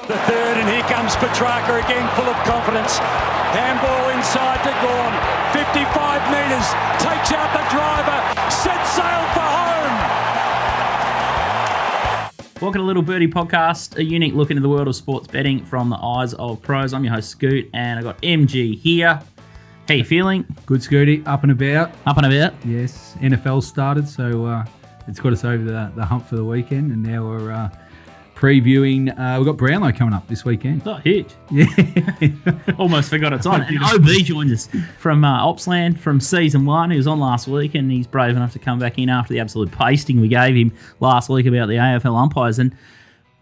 The third, and here comes Petrarca again, full of confidence. Handball inside to Gawn. 55 metres, takes out the driver, sets sail for home. Welcome to Little Birdie Podcast, a unique look into the world of sports betting from the eyes of pros. I'm your host, Scoot, and I've got MG here. How you feeling? Good, Scooty. Up and about. Up and about? Yes. NFL started, so it's got us over the hump for the weekend, and now we're previewing. We've got Brownlow coming up this weekend. Oh, huge. Yeah. Almost forgot it's on. And OB joins us from Opsland from Season 1. He was on last week, and he's brave enough to come back in after the absolute pasting we gave him last week about the AFL umpires. And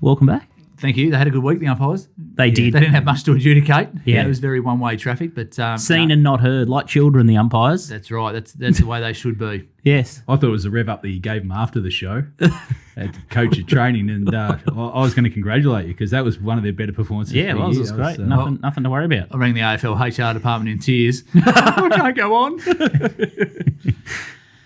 welcome back. Thank you. They had a good week, the umpires. They did. They didn't have much to adjudicate. Yeah. It was very one-way traffic. But Seen and not heard, like children, the umpires. That's right. That's the way they should be. Yes. I thought it was a rev up that you gave him after the show at coach of training, and I was going to congratulate you because that was one of their better performances. Yeah, it was great. Nothing to worry about. I rang the AFL HR department in tears. I can't go on.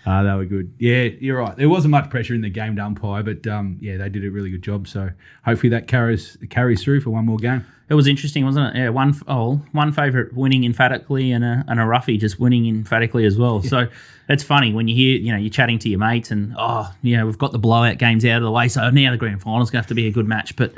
They were good. Yeah, you're right. There wasn't much pressure in the game to umpire, but yeah, they did a really good job. So hopefully that carries through for one more game. It was interesting, wasn't it? Yeah, one favourite winning emphatically and a roughie just winning emphatically as well. Yeah. So it's funny when you hear, you're chatting to your mates and, we've got the blowout games out of the way, so now the grand final's going to have to be a good match. But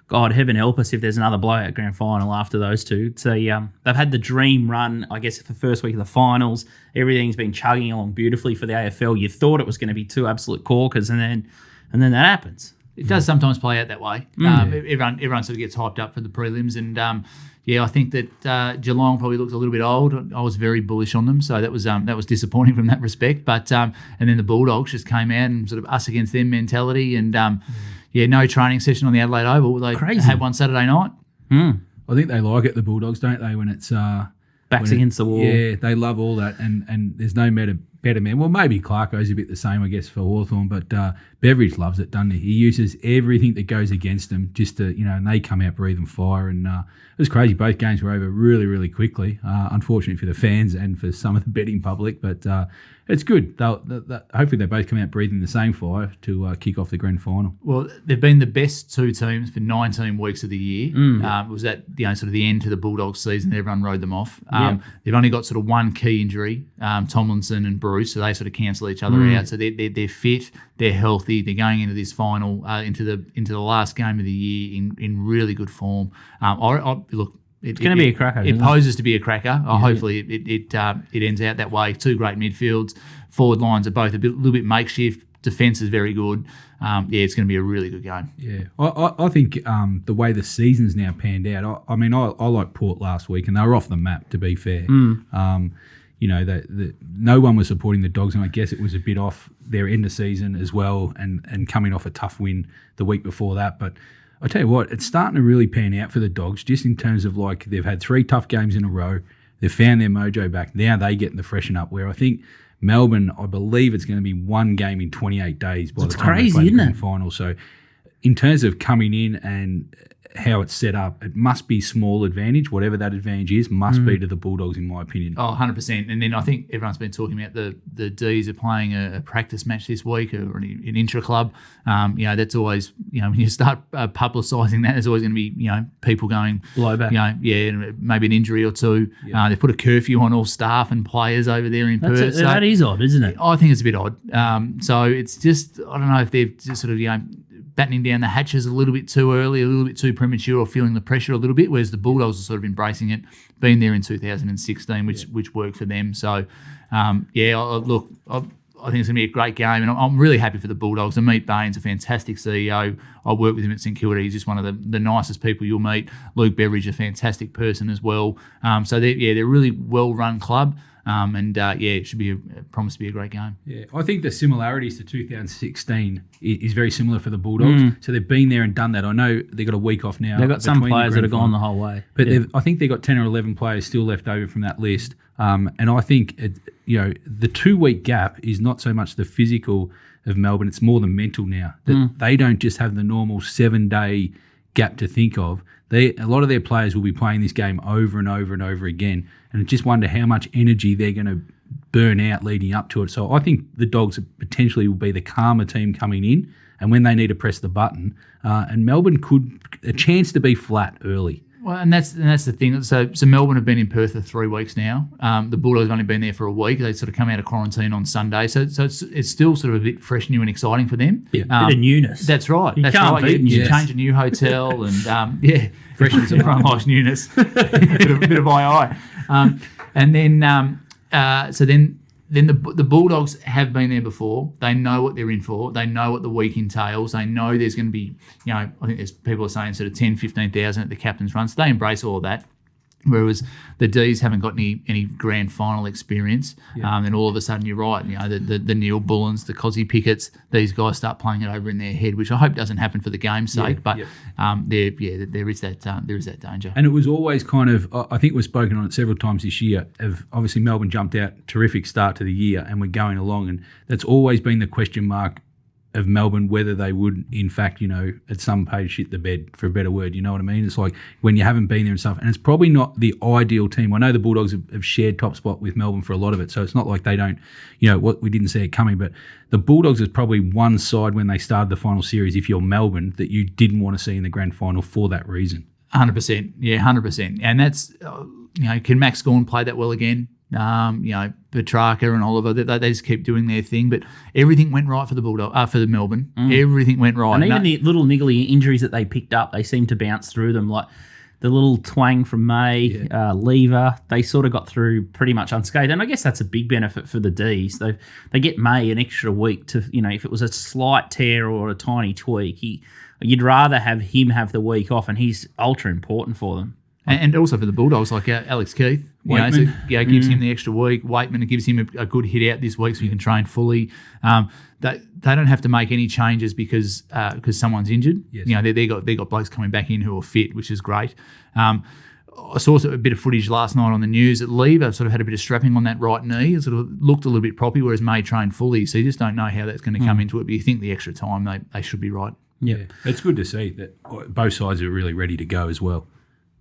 God, heaven help us if there's another blowout grand final after those two. So they've had the dream run, I guess, for the first week of the finals. Everything's been chugging along beautifully for the AFL. You thought it was going to be two absolute corkers, and then that happens. It does sometimes play out that way. Everyone sort of gets hyped up for the prelims, and I think that Geelong probably looked a little bit old. I was very bullish on them, so that was disappointing from that respect. But and then the Bulldogs just came out and sort of us against them mentality, and no training session on the Adelaide Oval. They had one Saturday night. I think they like it, the Bulldogs, don't they, when it's backs against the wall. Yeah, they love all that, and there's no better man. Well, maybe Clarko's a bit the same, I guess, for Hawthorn, but Beveridge loves it, doesn't he? He uses everything that goes against them just to, and they come out breathing fire, and it was crazy. Both games were over really, really quickly, unfortunately for the fans and for some of the betting public, but it's good. Hopefully they both come out breathing the same fire to kick off the grand final. Well, they've been the best two teams for 19 weeks of the year. It was at sort of the end to the Bulldogs season. Everyone rode them off. They've only got sort of one key injury, Tomlinson and Bruce, so they sort of cancel each other out. So they're fit, they're healthy, they're going into this final, into the last game of the year in really good form. It's going to be a cracker. It poses to be a cracker. Hopefully it ends out that way. Two great midfields. Forward lines are both a little bit makeshift. Defence is very good. It's going to be a really good game. Yeah, I think the way the season's now panned out, I like Port last week, and they were off the map, to be fair. No one was supporting the Dogs, and I guess it was a bit off their end of season as well, and coming off a tough win the week before that. But I tell you what, it's starting to really pan out for the Dogs, just in terms of like they've had 3 tough games in a row. They've found their mojo back. Now they getting the freshen up, where I think Melbourne, I believe it's going to be one game in 28 days by the time they play the grand final. So in terms of coming in and how it's set up, it must be small advantage. Whatever that advantage is, must be to the Bulldogs, in my opinion. 100%. And then I think everyone's been talking about the Ds are playing a practice match this week, or an intra-club. That's always, when you start publicising that, there's always going to be, people going blowback. Maybe an injury or two. Yeah. They've put a curfew on all staff and players over there in Perth. That is odd, isn't it? I think it's a bit odd. So it's just, I don't know if they've just sort of, battening down the hatches a little bit too early, a little bit too premature, or feeling the pressure a little bit, whereas the Bulldogs are sort of embracing it, being there in 2016, which worked for them. So, I think it's going to be a great game, and I'm really happy for the Bulldogs. Amit Bain's a fantastic CEO. I work with him at St Kilda. He's just one of the nicest people you'll meet. Luke Beveridge, a fantastic person as well. So they're a really well-run club. It should promise to be a great game. Yeah, I think the similarities to 2016 is very similar for the Bulldogs. So they've been there and done that. I know they've got a week off now. They've got some players that have gone the whole way. But I think they've got 10 or 11 players still left over from that list. And I think, the 2-week gap is not so much the physical of Melbourne, it's more the mental now. That they don't just have the normal 7-day gap to think of. A lot of their players will be playing this game over and over and over again, and just wonder how much energy they're going to burn out leading up to it. So I think the Dogs potentially will be the calmer team coming in, and when they need to press the button. And Melbourne could a chance to be flat early. Well, and that's the thing. So Melbourne have been in Perth for 3 weeks now. The Bulldogs have only been there for a week. They sort of come out of quarantine on Sunday. So it's still sort of a bit fresh, new and exciting for them. Bit of newness. That's right. You That's can't right. beat You newness. change a new hotel and freshness. Everyone likes newness. bit of II. And then then the Bulldogs have been there before. They know what they're in for. They know what the week entails. They know there's going to be, I think there's people are saying sort of 10, 15,000 at the captain's run. So they embrace all of that. Whereas the D's haven't got any grand final experience. Then all of a sudden you're right. The Neil Bullens, the Cozzy Pickett's, these guys start playing it over in their head, which I hope doesn't happen for the game's sake. But there is that danger. And it was always kind of, I think we've spoken on it several times this year, of obviously Melbourne jumped out, terrific start to the year, and we're going along. And that's always been the question mark of Melbourne, whether they would, in fact, at some page shit the bed, for a better word. You know what I mean? It's like when you haven't been there and stuff. And it's probably not the ideal team. I know the Bulldogs have shared top spot with Melbourne for a lot of it, so it's not like they don't, what we didn't see it coming. But the Bulldogs is probably one side when they started the final series, if you're Melbourne, that you didn't want to see in the grand final for that reason. 100%. Yeah, 100%. And that's, can Max Gawn play that well again? Petrarca and Oliver, they just keep doing their thing. But everything went right for the for the Melbourne. Everything went right. And even the little niggly injuries that they picked up, they seemed to bounce through them. Like the little twang from May, Lever, they sort of got through pretty much unscathed. And I guess that's a big benefit for the Ds. They get May an extra week to, if it was a slight tear or a tiny tweak, you'd rather have him have the week off, and he's ultra important for them. And also for the Bulldogs, like Alex Keith, gives him the extra week. Waitman, it gives him a good hit out this week so he can train fully. They don't have to make any changes because someone's injured. Yes. They got blokes coming back in who are fit, which is great. I saw a bit of footage last night on the news that Lever sort of had a bit of strapping on that right knee. It sort of looked a little bit proppy, whereas May trained fully. So you just don't know how that's going to come into it. But you think the extra time they should be right. Yeah, it's good to see that both sides are really ready to go as well.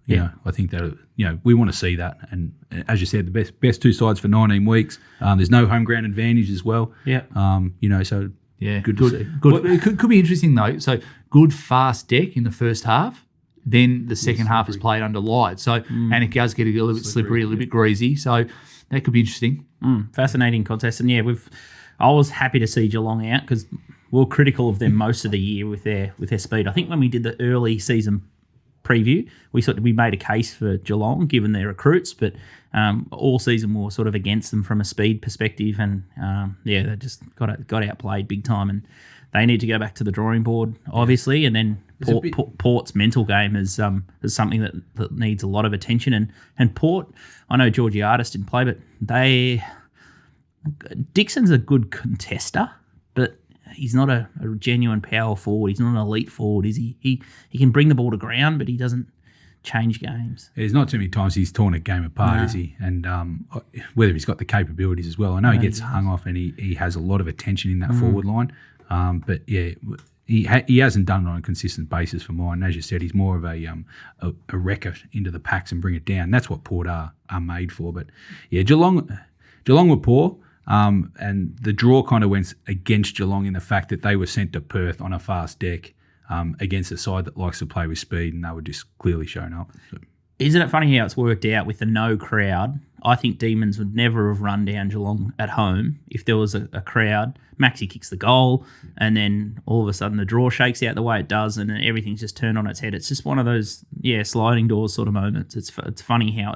I think that we want to see that, and as you said, the best two sides for 19 weeks. There's no home ground advantage as well. Yeah. So good to see. Good. It could be interesting though. So good fast deck in the first half, then the second half is played under light. So and it does get a little bit slippery, a little bit greasy. So that could be interesting. Fascinating contest, and I was happy to see Geelong out because we were critical of them most of the year with their speed. I think when we did the early season preview, we made a case for Geelong given their recruits, but all season we were sort of against them from a speed perspective, and they just got outplayed big time, and they need to go back to the drawing board, obviously, and then Port's mental game is something that needs a lot of attention, and Port, I know Georgiades didn't play, but Dixon's a good contester, but he's not a genuine power forward. He's not an elite forward, is he? He can bring the ball to ground, but he doesn't change games. There's not too many times he's torn a game apart, is he? And whether he's got the capabilities as well. I know he gets hung off, and he has a lot of attention in that forward line. But he hasn't done it on a consistent basis for mine. As you said, he's more of a wrecker into the packs and bring it down. That's what Port are made for. But Geelong were poor. And the draw kind of went against Geelong in the fact that they were sent to Perth on a fast deck against a side that likes to play with speed, and they were just clearly shown up. So. Isn't it funny how it's worked out with the no crowd? I think Demons would never have run down Geelong at home if there was a crowd. Maxi kicks the goal, and then all of a sudden the draw shakes out the way it does, and then everything's just turned on its head. It's just one of those sliding doors sort of moments. It's funny how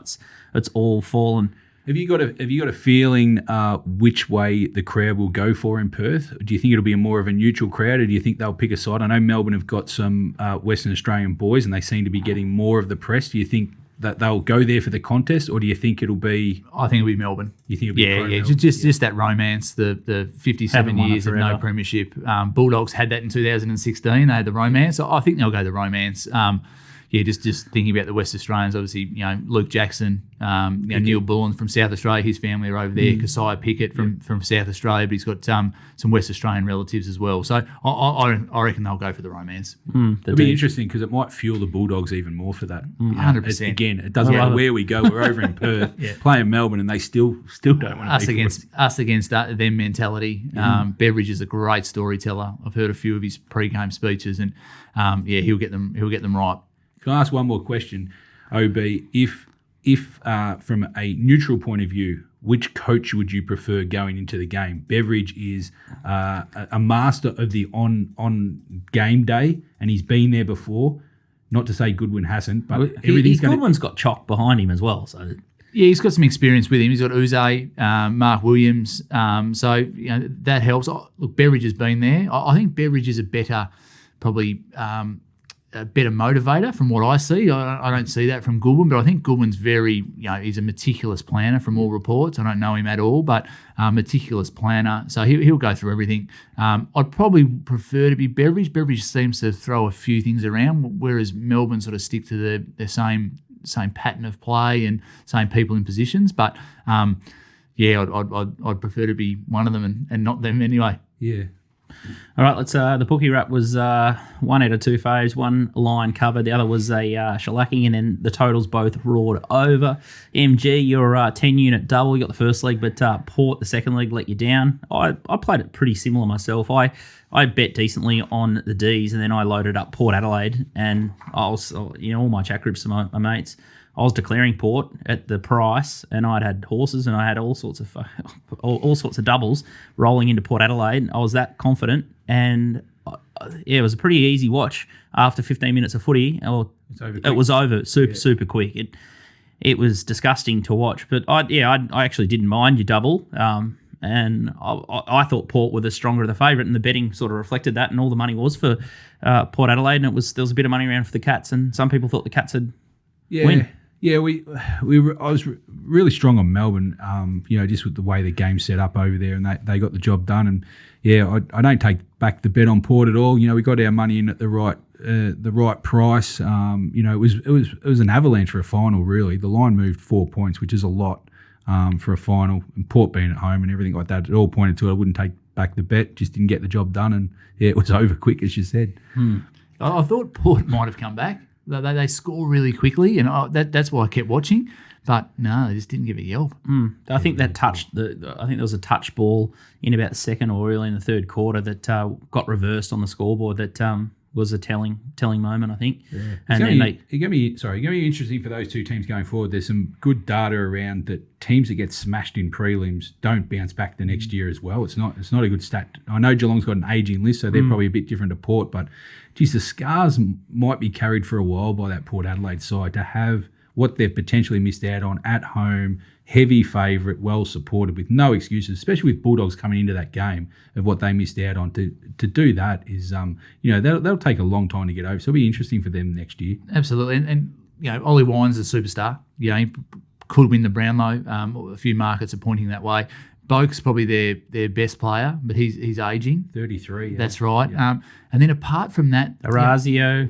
it's all fallen. Have you got a feeling which way the crowd will go for in Perth? Do you think it'll be more of a neutral crowd, or do you think they'll pick a side? I know Melbourne have got some Western Australian boys, and they seem to be getting more of the press. Do you think that they'll go there for the contest, or do you think it'll be? I think it'll be Melbourne. You think it'll be just that romance, the 57 years of no premiership. Bulldogs had that in 2016. They had the romance. I think they'll go the romance. just thinking about the West Australians, obviously, Luke Jackson, Neil Bullen from South Australia, his family are over there. Keziah Pickett from South Australia, but he's got some West Australian relatives as well. So I reckon they'll go for the romance. It'll be interesting because it might fuel the Bulldogs even more for that. 100%. Again, it doesn't matter where we go. We're over in Perth playing Melbourne, and they still don't want to us against their mentality. Beveridge is a great storyteller. I've heard a few of his pre-game speeches, and he'll get them right. Can I ask one more question, OB? If from a neutral point of view, which coach would you prefer going into the game? Beveridge is a master of the on game day, and he's been there before. Not to say Goodwin hasn't, but Goodwin's got Chalk behind him as well. So yeah, he's got some experience with him. He's got Uze, Mark Williams, so that helps. Look, Beveridge has been there. I think Beveridge is a better motivator from what I see. I don't see that from Goodwin, but I think Goodwin's very, he's a meticulous planner from all reports. I don't know him at all, but meticulous planner. So he'll go through everything. I'd probably prefer to be Beveridge. Beveridge seems to throw a few things around, whereas Melbourne sort of stick to their same pattern of play and same people in positions. But I'd prefer to be one of them and not them anyway. Yeah. All right, let's. The bookie wrap was 1 out of 2 faves, one line covered, the other was a shellacking, and then the totals both roared over. MG, your 10-unit double, you got the first leg, but Port, the second leg, let you down. I played it pretty similar myself. I bet decently on the Ds, and then I loaded up Port Adelaide, and I was, all my chat groups of my mates, I was declaring Port at the price, and I'd had horses, and I had all sorts of doubles rolling into Port Adelaide. I was that confident, and it was a pretty easy watch after 15 minutes of footy. It was over super quick. It was disgusting to watch, but I actually didn't mind your double, and I thought Port were the stronger of the favourite, and the betting sort of reflected that, and all the money was for Port Adelaide, and there was a bit of money around for the Cats, and some people thought the Cats would win. Yeah, I was really strong on Melbourne, just with the way the game set up over there, and they got the job done. And I don't take back the bet on Port at all. We got our money in at the right price. It was an avalanche for a final. Really, the line moved 4 points, which is a lot for a final. And Port being at home and everything like that, it all pointed to it. I wouldn't take back the bet. Just didn't get the job done, and it was over quick, as you said. I thought Port might have come back. They score really quickly, and that's why I kept watching. But no, they just didn't give a yelp. I think that touched I think there was a touch ball in about the second or early in the third quarter that got reversed on the scoreboard. That was a telling moment, I think. Yeah. And it gave me interesting for those two teams going forward. There's some good data around that teams that get smashed in prelims don't bounce back the next year as well. It's not a good stat. I know Geelong's got an ageing list, so they're probably a bit different to Port, but geez, the scars might be carried for a while by that Port Adelaide side to have what they've potentially missed out on at home, heavy favourite, well supported with no excuses, especially with Bulldogs coming into that game of what they missed out on. To do that is, that'll take a long time to get over. So it'll be interesting for them next year. Absolutely. And Ollie Wine's a superstar. He could win the Brownlow. A few markets are pointing that way. Boak's probably their best player, but he's ageing. 33. Yeah. That's right. Yeah. And then apart from that, Orazio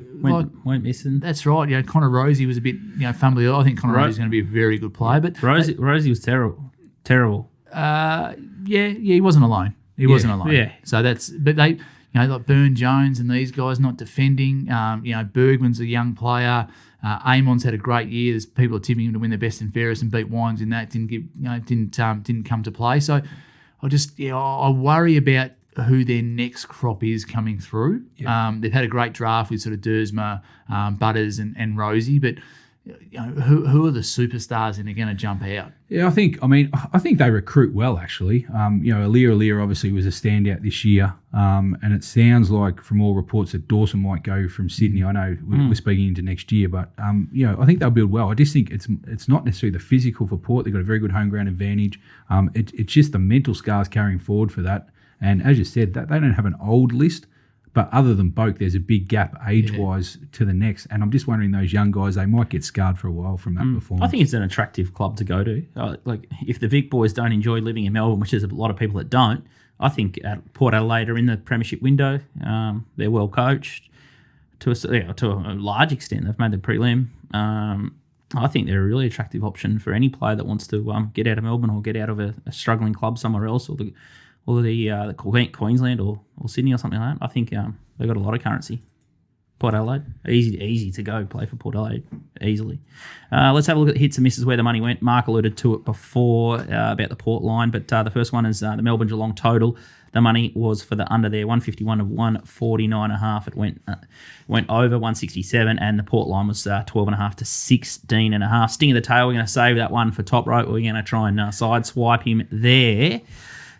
went missing. That's right. Connor Rosie was a bit fumbly. I think Connor Rosie's going to be a very good player, but Rosie was terrible. He wasn't alone. He wasn't alone. Yeah. So but they like Burn Jones and these guys not defending. Bergman's a young player. Amon's had a great year. There's people are tipping him to win the best and fairest and beat Wines in that. Didn't come to play. So I worry about who their next crop is coming through. Yeah. They've had a great draft with sort of Dersma, Butters and Rosie, but who are the superstars and are going to jump out? Yeah, I think they recruit well, actually. Alir obviously was a standout this year, and it sounds like from all reports that Dawson might go from Sydney. I know we're speaking into next year, but I think they'll build well. I just think it's not necessarily the physical for Port. They've got a very good home ground advantage. It's just the mental scars carrying forward for that. And as you said, that they don't have an old list. But other than Boak, there's a big gap age-wise to the next. And I'm just wondering, those young guys, they might get scarred for a while from that performance. I think it's an attractive club to go to. If the Vic boys don't enjoy living in Melbourne, which there's a lot of people that don't, I think Port Adelaide are in the premiership window. They're well coached. to a large extent. They've made the prelim. I think they're a really attractive option for any player that wants to get out of Melbourne or get out of a struggling club somewhere else, or the Queensland or Sydney or something like that. I think they've got a lot of currency. Port Adelaide, easy to go play for Port Adelaide easily. Let's have a look at the hits and misses where the money went. Mark alluded to it before about the Port line, but the first one is the Melbourne Geelong total. The money was for the under there, 151 to 149.5. It went over 167, and the Port line was 12.5 to 16.5. Sting of the tail, we're going to save that one for top rope. We're going to try and side swipe him there.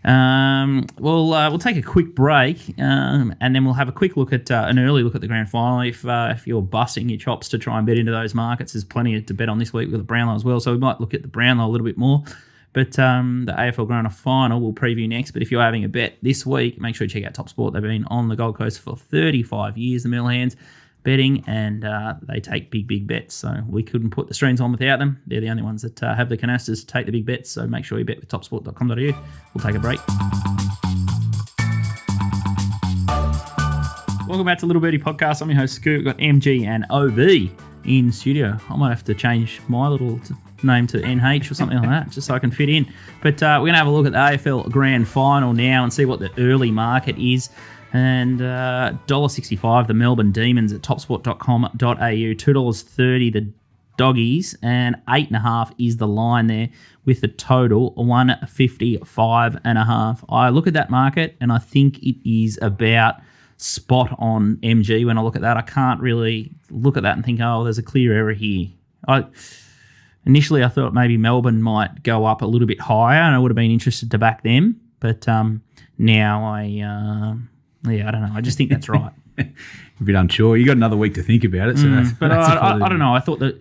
We'll take a quick break, and then we'll have a quick look at an early look at the grand final. If you're busting your chops to try and bet into those markets, there's plenty to bet on this week with the Brownlow as well. So we might look at the Brownlow a little bit more. But the AFL Grand Final we'll preview next. But if you're having a bet this week, make sure you check out Top Sport. They've been on the Gold Coast for 35 years, the Millhands, betting, and they take big bets. So we couldn't put the streams on without them. They're the only ones that have the canisters to take the big bets. So make sure you bet with topsport.com.au. We'll take a break. Welcome back to Little Birdie Podcast. I'm your host, Scoot. We've got MG and OB in studio. I might have to change my little name to NH or something like that, just so I can fit in. But we're going to have a look at the AFL Grand Final now and see what the early market is. And $1.65, the Melbourne Demons at topsport.com.au, $2.30 the Doggies, and 8.5 is the line there with the total 155.5. I look at that market and I think it is about spot on MG. When I look at that, I can't really look at that and think, oh, there's a clear error here. Initially, I thought maybe Melbourne might go up a little bit higher, and I would have been interested to back them. But now I don't know. I just think that's right. A bit unsure. You got another week to think about it. So but I don't know. I thought that,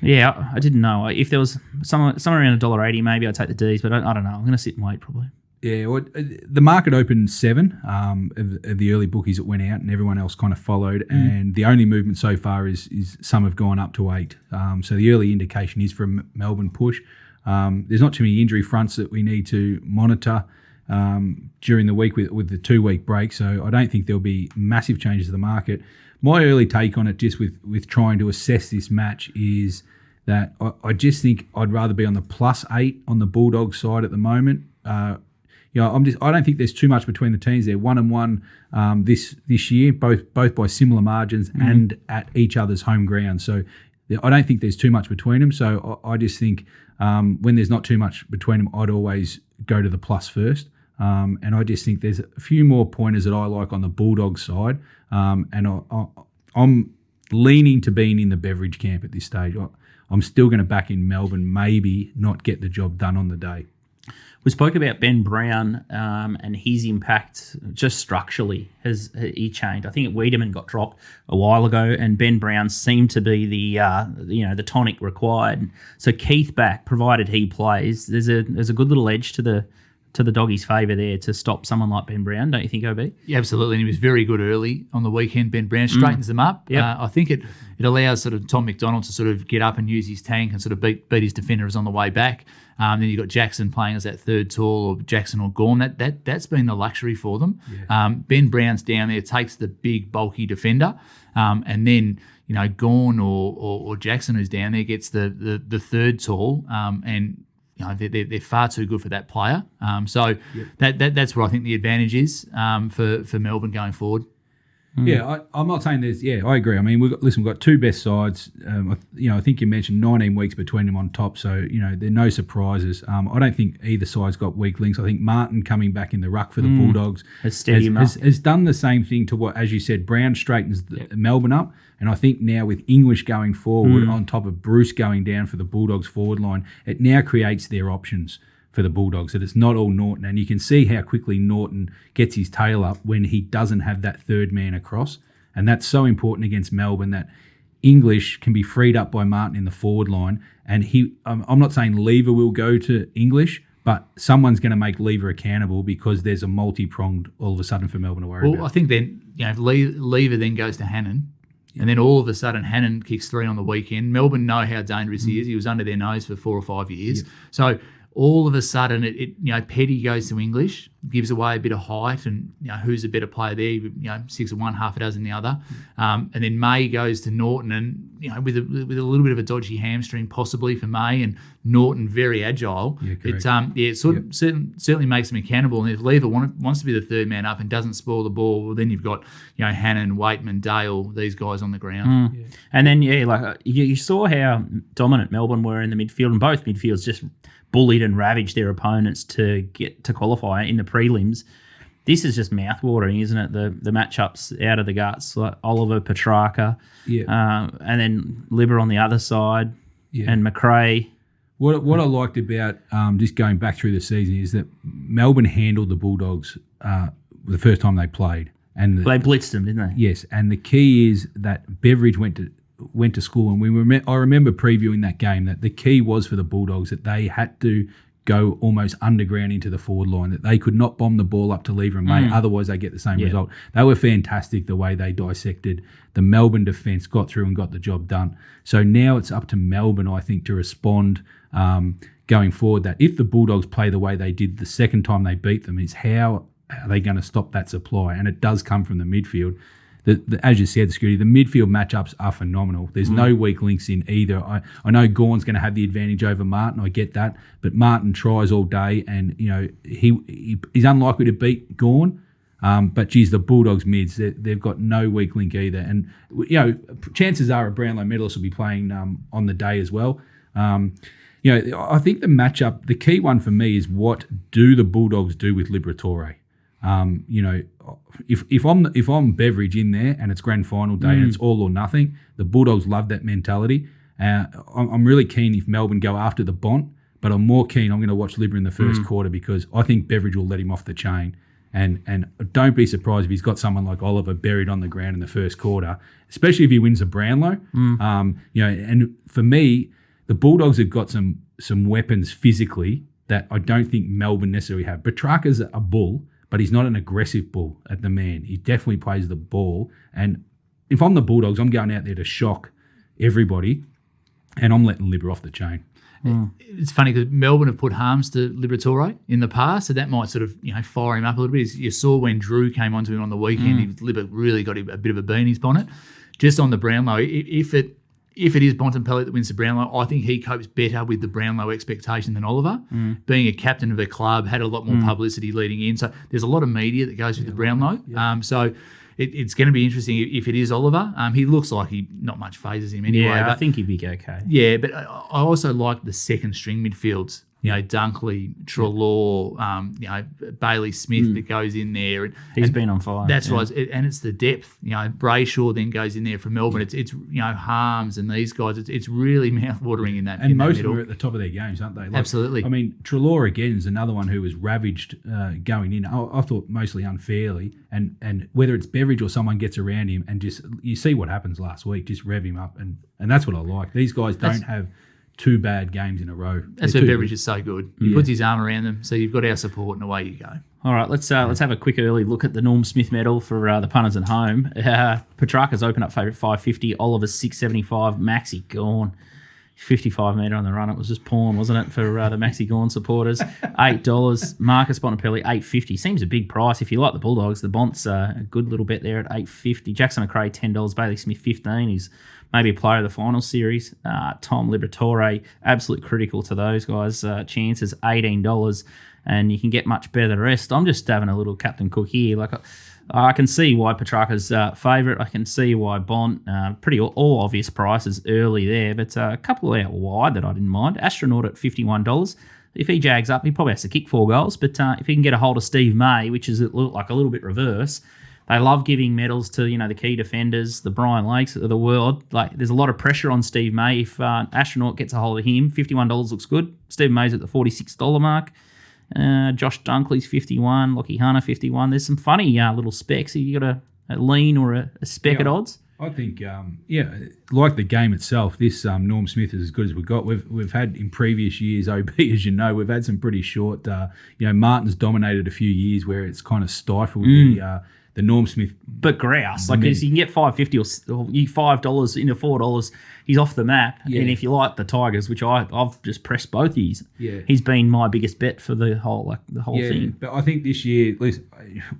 I didn't know. If there was somewhere around $1.80, maybe I'd take the D's, but I don't know. I'm going to sit and wait probably. Yeah, well, the market opened 7 of the early bookies that went out, and everyone else kind of followed. And the only movement so far is some have gone up to 8. So the early indication is from Melbourne push. There's not too many injury fronts that we need to monitor during the week with the 2-week break. So I don't think there'll be massive changes to the market. My early take on it, just with trying to assess this match, is that I just think I'd rather be on the +8 on the Bulldogs side at the moment. I don't think there's too much between the teams. They're 1-1 this year, both by similar margins and at each other's home ground. So I don't think there's too much between them. So I just think when there's not too much between them, I'd always go to the plus first. And I just think there's a few more pointers that I like on the Bulldogs side. And I'm leaning to being in the beverage camp at this stage. I'm still going to back in Melbourne, maybe not get the job done on the day. We spoke about Ben Brown and his impact just structurally. Has he changed? I think Wiedemann got dropped a while ago, and Ben Brown seemed to be the tonic required. So Keith back, provided he plays, there's a good little edge to the Doggies' favour there to stop someone like Ben Brown, don't you think, OB? Yeah, absolutely. And he was very good early on the weekend. Ben Brown straightens them up. Yep. I think it allows sort of Tom McDonald to sort of get up and use his tank and sort of beat his defenders on the way back. Then you've got Jackson playing as that third tall, or Jackson or Gorm. That's been the luxury for them. Yeah. Ben Brown's down there, takes the big, bulky defender, and then Gorn or Jackson, who's down there, gets the third tall, and they're far too good for that player. That's where I think the advantage is for Melbourne going forward. Yeah, I'm not saying there's. Yeah, I agree. I mean, we've got 2 best sides. I think you mentioned 19 weeks between them on top, so there are no surprises. I don't think either side's got weak links. I think Martin coming back in the ruck for the Bulldogs has done the same thing to what, as you said, Brown straightens Melbourne up, and I think now with English going forward on top of Bruce going down for the Bulldogs forward line, it now creates their options for the Bulldogs, that it's not all Norton. And you can see how quickly Norton gets his tail up when he doesn't have that third man across. And that's so important against Melbourne, that English can be freed up by Martin in the forward line. And I'm not saying Lever will go to English, but someone's going to make Lever accountable, because there's a multi-pronged all of a sudden for Melbourne to worry about. I think then Lever then goes to Hannon. And then all of a sudden, Hannon kicks 3 on the weekend. Melbourne know how dangerous he is. He was under their nose for 4 or 5 years. So all of a sudden, Petty goes to English, gives away a bit of height, and who's a better player there? 6 of one, half a dozen the other, and then May goes to Norton, and with a little bit of a dodgy hamstring possibly for May, and Norton very agile. Yeah, correct. Certainly makes them accountable. And if Lever wants to be the third man up and doesn't spoil the ball, well, then you've got Hannon, Waitman, Dale, these guys on the ground. Yeah. And then you saw how dominant Melbourne were in the midfield, and both midfields just bullied and ravaged their opponents to get to qualify in the prelims. This is just mouthwatering, isn't it? The matchups out of the guts, like Oliver, Petrarca, and then Libber on the other side, and McRae. What I liked about just going back through the season is that Melbourne handled the Bulldogs the first time they played, and they blitzed them, didn't they? Yes, and the key is that Beveridge went to school, and I remember previewing that game that the key was for the Bulldogs that they had to go almost underground into the forward line, that they could not bomb the ball up to Lever and May, otherwise they get the same result. They were fantastic the way they dissected the Melbourne defence, got through and got the job done. So now it's up to Melbourne, I think, to respond going forward, that if the Bulldogs play the way they did the second time they beat them, is how are they going to stop that supply? And it does come from the midfield. As you said, Scooty, the midfield matchups are phenomenal. There's no weak links in either. I know Gawn's going to have the advantage over Martin. I get that, but Martin tries all day, and he's unlikely to beat Gawn. But geez, the Bulldogs mids, they've got no weak link either, and chances are a Brownlow medalist will be playing on the day as well. I think the matchup, the key one for me is what do the Bulldogs do with Liberatore? If I'm Beveridge in there and it's grand final day and it's all or nothing, the Bulldogs love that mentality. I'm really keen if Melbourne go after the Bont, but I'm more keen I'm going to watch Libra in the first quarter, because I think Beveridge will let him off the chain. And don't be surprised if he's got someone like Oliver buried on the ground in the first quarter, especially if he wins a Brownlow. And for me, the Bulldogs have got some weapons physically that I don't think Melbourne necessarily have. Petrarca's a bull, but he's not an aggressive bull at the man. He definitely plays the ball. And if I'm the Bulldogs, I'm going out there to shock everybody, and I'm letting Libra off the chain. It's funny because Melbourne have put harms to Liberatore in the past, so that might sort of fire him up a little bit. You saw when Drew came onto him on the weekend, Libba really got a bit of a bee in his bonnet. Just on the Brownlow, if it is Bontempelli that wins the Brownlow, I think he copes better with the Brownlow expectation than Oliver. Being a captain of a club, had a lot more publicity leading in. So there's a lot of media that goes with the Brownlow. So it's going to be interesting if it is Oliver. He looks like he not much phases him anyway. Yeah, but I think he'd be okay. Yeah, but I also like the second string midfields. Dunkley, Treloar, Bailey Smith that goes in there. He's been on fire. That's right, and it's the depth. Brayshaw then goes in there for Melbourne. It's Harms and these guys. It's really mouthwatering in that. And most of them are at the top of their games, aren't they? Absolutely. I mean, Treloar again is another one who was ravaged going in. I thought mostly unfairly, and whether it's Beveridge or someone gets around him, and just you see what happens last week. Just rev him up, and that's what I like. These guys don't have two bad games in a row. That's where Beveridge is so good. He puts his arm around them, so you've got our support, and away you go. All right, let's have a quick early look at the Norm Smith medal for the punters at home. Petrarca's open up favourite 550, Oliver's 675, Maxi Gawn 55 metre on the run. It was just porn, wasn't it, for the Maxi Gawn supporters? $8. Marcus Bontempelli, $8.50. Seems a big price if you like the Bulldogs. The Bont's a good little bet there at $8.50. Jackson McRae, $10. Bailey Smith, $15. He's maybe a player of the final series. Tom Liberatore, absolute critical to those guys. Chances, $18. And you can get much better than the rest. I'm just having a little Captain Cook here. Like, I can see why Petrarca's favourite. I can see why Bont, pretty all obvious prices early there, but a couple out wide that I didn't mind. Astronaut at $51. If he jags up, he probably has to kick 4 goals, but if he can get a hold of Steve May, which is like a little bit reverse, they love giving medals to the key defenders, the Brian Lakes of the world. Like, there's a lot of pressure on Steve May. If Astronaut gets a hold of him, $51 looks good. Steve May's at the $46 mark. Josh Dunkley's 51, Lockie Hunter 51. There's some funny little specs. You got a lean or a spec at odds? I think, like the game itself, this Norm Smith is as good as we've got. We've had in previous years, OB, as you know, we've had some pretty short. Martin's dominated a few years where it's kind of stifled the Norm Smith. But grouse, like, because you can get $5.50 or you $5 into $4, he's off the map. Yeah. And if you like the Tigers, which I've just pressed both these, Yeah. he's been my biggest bet for the whole thing. But I think this year, listen,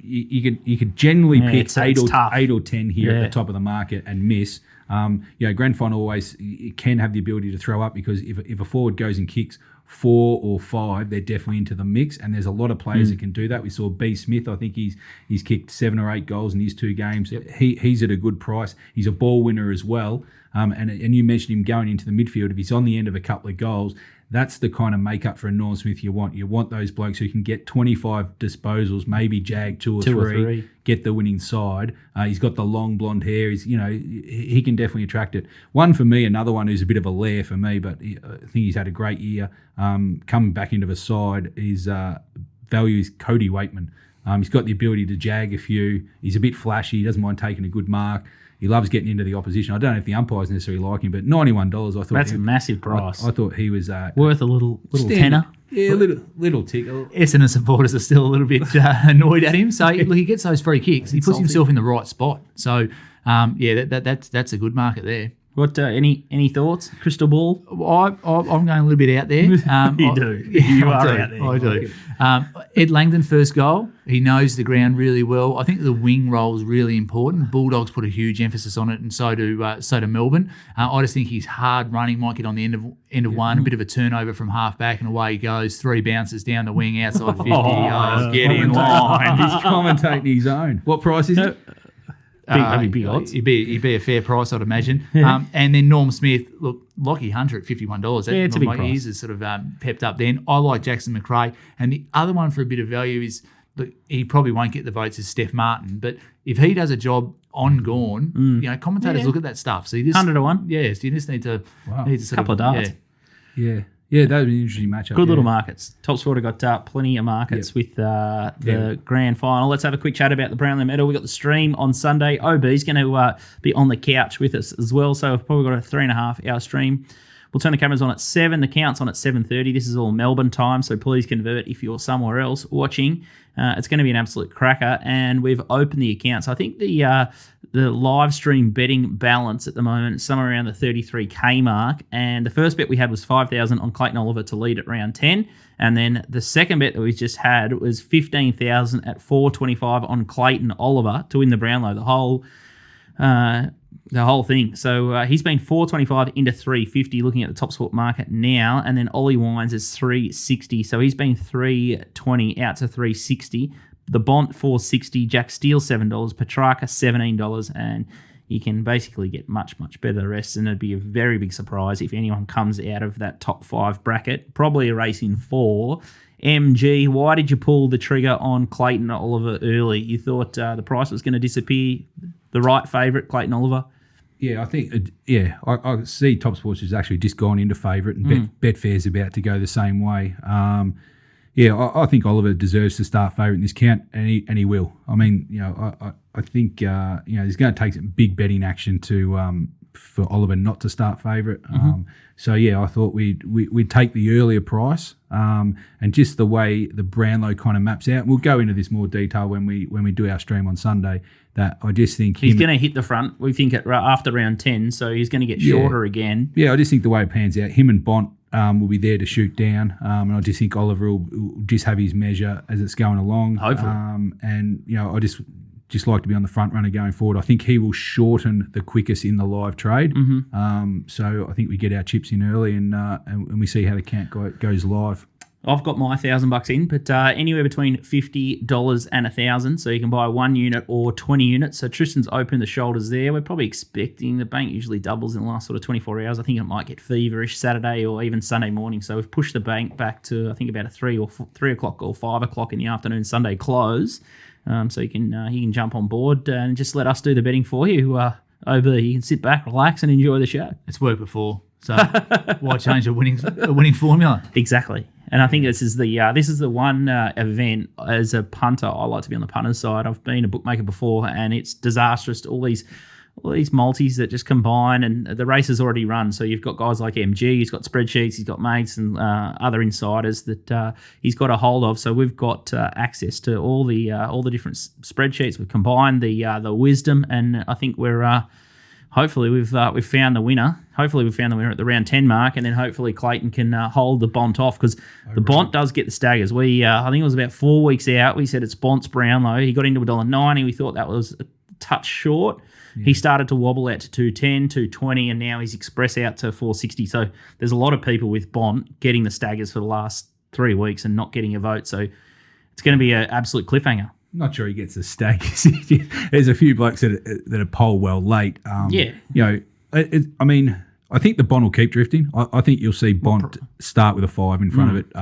you could generally pick it's 8 tough. or 10 here at the top of the market and miss. Grand final always can have the ability to throw up, because if a forward goes and kicks 4 or 5, they're definitely into the mix, and there's a lot of players that can do that. We saw B. Smith. I think he's kicked 7 or 8 goals in his 2 games. Yep. He's at a good price. He's a ball winner as well. And you mentioned him going into the midfield. If he's on the end of a couple of goals, that's the kind of makeup for a Norm Smith you want. You want those blokes who can get 25 disposals, maybe jag 2 or 3, get the winning side. He's got the long blonde hair. He can definitely attract it. One for me, another one who's a bit of a lair for me, but I think he's had a great year. Coming back into the side, his value is Cody Waitman. He's got the ability to jag a few. He's a bit flashy. He doesn't mind taking a good mark. He loves getting into the opposition. I don't know if the umpires necessarily like him, but $91. I thought that's a massive price. I thought he was worth a little tenner. Yeah, little tick. Essendon supporters are still a little bit annoyed at him. So look, he gets those free kicks. He puts himself in the right spot. So that's a good market there. What any thoughts? Crystal ball? I'm going a little bit out there. You do. You are out there. I do. Ed Langdon, first goal. He knows the ground really well. I think the wing role is really important. Bulldogs put a huge emphasis on it, and so do Melbourne. I just think he's hard running. Might get on the end of one. A bit of a turnover from half back, and away he goes. 3 bounces down the wing, outside 50. Get in line. He's commentating his own. What price is it? That'd be big odds. He'd be a fair price, I'd imagine. And then Norm Smith, look, Lockie Hunter at $51. It's a big price. His is sort of pepped up then. I like Jackson McRae. And the other one for a bit of value is, look, he probably won't get the votes as Steph Martin, but if he does a job on Gone, commentators look at that stuff. So you just 100 to 1. Yeah, so you just need to sort couple of darts. Yeah, that would be an interesting matchup. Good little markets. Top Sport have got plenty of markets with the grand final. Let's have a quick chat about the Brownlow Medal. We've got the stream on Sunday. OB's going to be on the couch with us as well, so we've probably got a 3.5 hour stream. We'll turn the cameras on at 7. The count's on at 7:30. This is all Melbourne time, so please convert if you're somewhere else watching. It's going to be an absolute cracker, and we've opened the accounts. I think the live stream betting balance at the moment is somewhere around the 33K mark, and the first bet we had was 5,000 on Clayton Oliver to lead at round 10, and then the second bet that we just had was 15,000 at 4.25 on Clayton Oliver to win the Brownlow, the whole thing. So he's been 4.25 into 3.50 looking at the Top Sport market now, and then Ollie Wines is 3.60, so he's been 3.20 out to 3.60. The Bont 4.60, Jack Steele $7, Petrarca $17, and you can basically get much better the rest, and it'd be a very big surprise if anyone comes out of that top 5 bracket. Probably a race in 4. MG, why did you pull the trigger on Clayton Oliver early? You thought the price was going to disappear? The right favourite, Clayton Oliver? Yeah, I think, I see Top Sports has actually just gone into favourite, and Betfair's about to go the same way. I think Oliver deserves to start favourite in this count, and he will. I mean, I think there's going to take some big betting action for Oliver not to start favourite. I thought we'd take the earlier price, and just the way the Brownlow kind of maps out. We'll go into this more detail when we do our stream on Sunday. That I just think he's going to hit the front. We think after round 10, so he's going to get shorter again. Yeah, I just think the way it pans out, him and Bont will be there to shoot down, and I just think Oliver will just have his measure as it's going along. Hopefully, I just like to be on the front runner going forward. I think he will shorten the quickest in the live trade. So I think we get our chips in early, and we see how the count goes live. I've got my $1,000 in, but anywhere between $50 and $1,000, so you can buy 1 unit or 20 units. So Tristan's opened the shoulders there. We're probably expecting the bank usually doubles in the last sort of 24 hours. I think it might get feverish Saturday or even Sunday morning. So we've pushed the bank back to I think about a 3 o'clock or 5 o'clock in the afternoon Sunday close. So you can jump on board and just let us do the betting for you. OB, you can sit back, relax, and enjoy the show. It's worked before, so why change a winning formula? Exactly. And I think this is the one event as a punter I like to be on the punter's side. I've been a bookmaker before, and it's disastrous. All these all these multis that just combine, and the race is already run. So you've got guys like MG, he's got spreadsheets, he's got mates and other insiders that he's got a hold of. So we've got access to all the different spreadsheets. We've combined the wisdom, and I think we're hopefully we've found the winner. Hopefully we've found the winner at the round 10 mark, and then hopefully Clayton can hold the Bont off, because the Bont does get the staggers. We I think it was about 4 weeks out. We said it's Bont's Brownlow. He got into $1.90. We thought that was a touch short. Yeah. He started to wobble out to 210, 220, and now he's express out to 460. So there's a lot of people with Bont getting the staggers for the last 3 weeks and not getting a vote. So it's going to be an absolute cliffhanger. Not sure he gets the staggers. There's a few blokes that are polled well late. Yeah. I mean, I think the Bont will keep drifting. I think you'll see Bont start with a 5 in front of it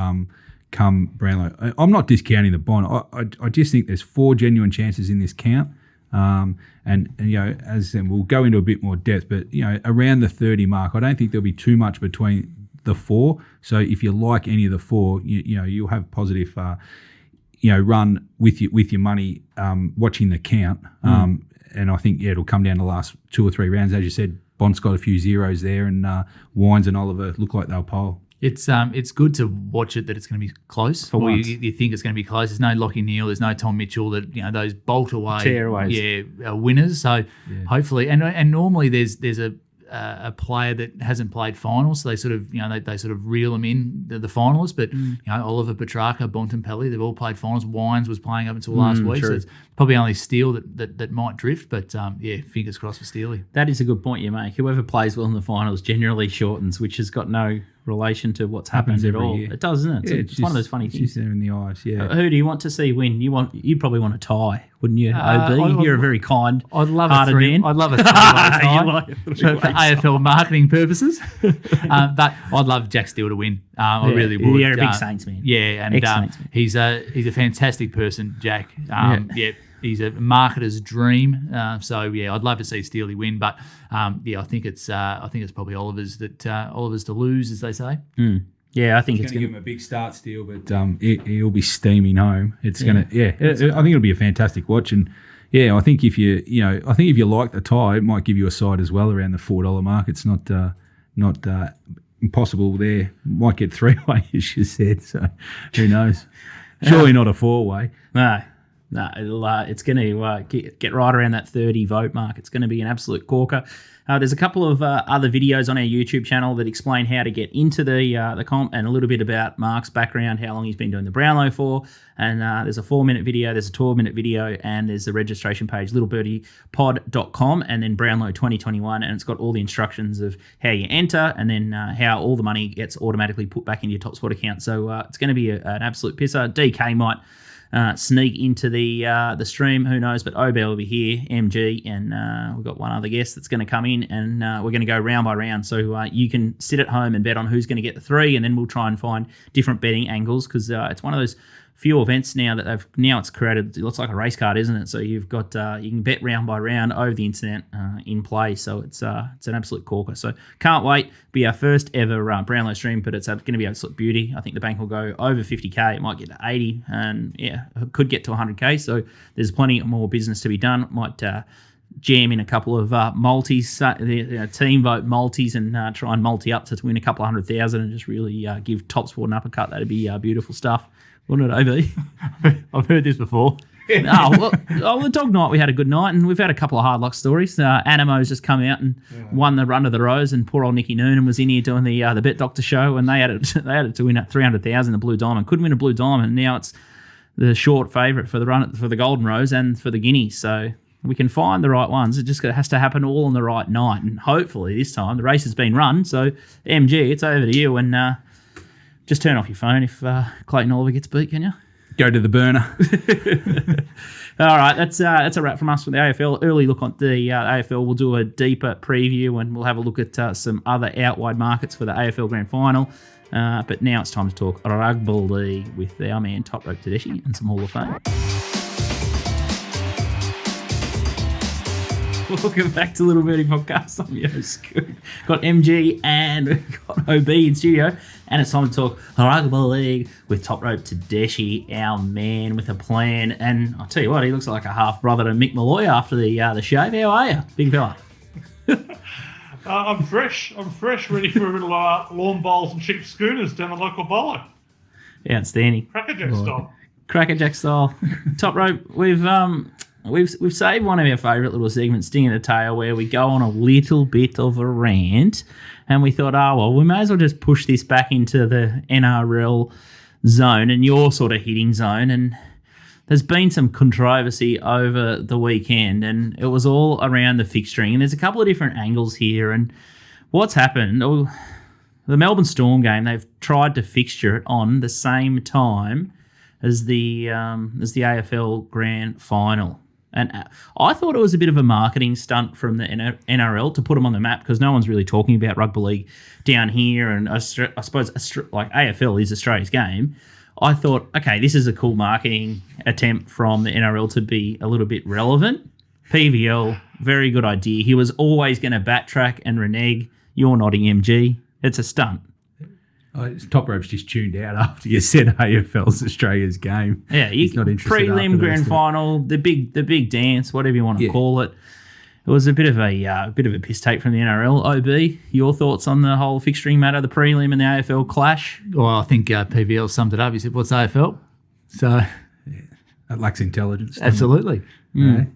come Brownlow. I'm not discounting the Bont. I just think there's 4 genuine chances in this count. And as then we'll go into a bit more depth, but around the 30 mark, I don't think there'll be too much between the 4. So if you like any of the 4, you'll have positive run with your money watching the count. And I think it'll come down to the last 2 or 3 rounds. As you said, Bont's got a few zeros there, and Wines and Oliver look like they'll pole. It's good to watch it that it's going to be close. For once. You think it's going to be close. There's no Lockie Neal. There's no Tom Mitchell. That those bolt away, tearaways, winners. So hopefully, and normally there's a player that hasn't played finals, so they sort of they sort of reel them in the finalists. But Oliver, Petrarca, Bontempelli, they've all played finals. Wines was playing up until last week, true. so it's probably only Steele that might drift. But fingers crossed for Steely. That is a good point you make. Whoever plays well in the finals generally shortens, which has got no relation to what's happened at all. Year. It does, isn't it? Yeah, it's one of those funny things. It's just there in the eyes, yeah. Who do you want to see win? You probably want a tie, wouldn't you, OB? You're a very kind, I'd love hearted man. I'd love a tie for AFL marketing purposes. But I'd love Jack Steele to win. I really would. You're a big Saints man. Yeah, and he's a fantastic person, Jack. He's a marketer's dream. I'd love to see Steely win, but I think it's probably Oliver's to lose, as they say. Yeah, I think it's going to give him a big start, Steele, but he'll be steaming home. It's going to, I think it'll be a fantastic watch, and I think if you like the tie, it might give you a side as well around the $4 mark. It's not impossible there. Might get 3-way, as you said. So who knows? Surely not a 4-way. No, it's going to get right around that 30 vote mark. It's going to be an absolute corker. There's a couple of other videos on our YouTube channel that explain how to get into the comp, and a little bit about Mark's background, how long he's been doing the Brownlow for. And there's a 4-minute video, there's a 12-minute video, and there's the registration page, littlebirdie.pod.com, and then Brownlow 2021, and it's got all the instructions of how you enter, and then how all the money gets automatically put back into your Top Spot account. So it's going to be an absolute pisser. DK might sneak into the stream, who knows, but OB will be here, MG, and we've got one other guest that's going to come in, and we're going to go round by round, so you can sit at home and bet on who's going to get the 3, and then we'll try and find different betting angles, because it's one of those few events now that it's created. It looks like a race card, isn't it? So you've got you can bet round by round over the internet in play. So it's an absolute corker. So can't wait. Be our first ever Brownlow stream, but it's going to be absolute beauty. I think the bank will go over 50k. It might get to 80, and it could get to 100k. So there's plenty more business to be done. Might jam in a couple of multis, team vote multis, and try and multi up to win a couple of 100,000 and just really give Top Sport an uppercut. That'd be beautiful stuff. Wouldn't it, OB? I've heard this before. The dog night, we had a good night, and we've had a couple of hard luck stories. Animo's just come out and won the Run of the Rose, and poor old Nicky Noonan was in here doing the Bet Doctor show, and they had it to win at 300,000 the Blue Diamond. Couldn't win a Blue Diamond, and now it's the short favourite for the run for the Golden Rose and for the Guinea. So we can find the right ones. It just has to happen all on the right night, and hopefully this time the race has been run. So MG, it's over to you, and just turn off your phone if Clayton Oliver gets beat, can you? Go to the burner. All right, that's a wrap from us for the AFL. Early look at the AFL. We'll do a deeper preview, and we'll have a look at some other out-wide markets for the AFL Grand Final. But now it's time to talk rugby league with our man Top Rope Tedeschi and some Hall of Fame. Welcome back to Little Birdie Podcast. I'm your host, Scoot. Got MG and we've got OB in studio. And it's time to talk rugby league with Top Rope Tedeschi, our man with a plan. And I'll tell you what, he looks like a half brother to Mick Malloy after the shave. How are you, big fella? I'm fresh, ready for a little lawn bowls and cheap schooners down the local bowler. Outstanding. Crackerjack style. Crackerjack style. Top Rope, we've saved one of our favourite little segments, Sting in the Tail, where we go on a little bit of a rant, and we thought, we may as well just push this back into the NRL zone and your sort of hitting zone. And there's been some controversy over the weekend, and it was all around the fixturing. And there's a couple of different angles here. And what's happened? The Melbourne Storm game, they've tried to fixture it on the same time as the AFL Grand Final. And I thought it was a bit of a marketing stunt from the NRL to put them on the map, because no one's really talking about rugby league down here. And I suppose like AFL is Australia's game. I thought, okay, this is a cool marketing attempt from the NRL to be a little bit relevant. PVL, very good idea. He was always going to backtrack and renege. You're nodding, MG. It's a stunt. Top Rope's just tuned out after you said AFL's Australia's game. Yeah, he's not interested. Prelim, grand final, the big dance, whatever you want to call it. It was a bit of a piss take from the NRL. OB, your thoughts on the whole fixturing matter, the prelim and the AFL clash? Well, I think PVL summed it up. He said, "What's AFL?" So that lacks intelligence. Absolutely. Mm.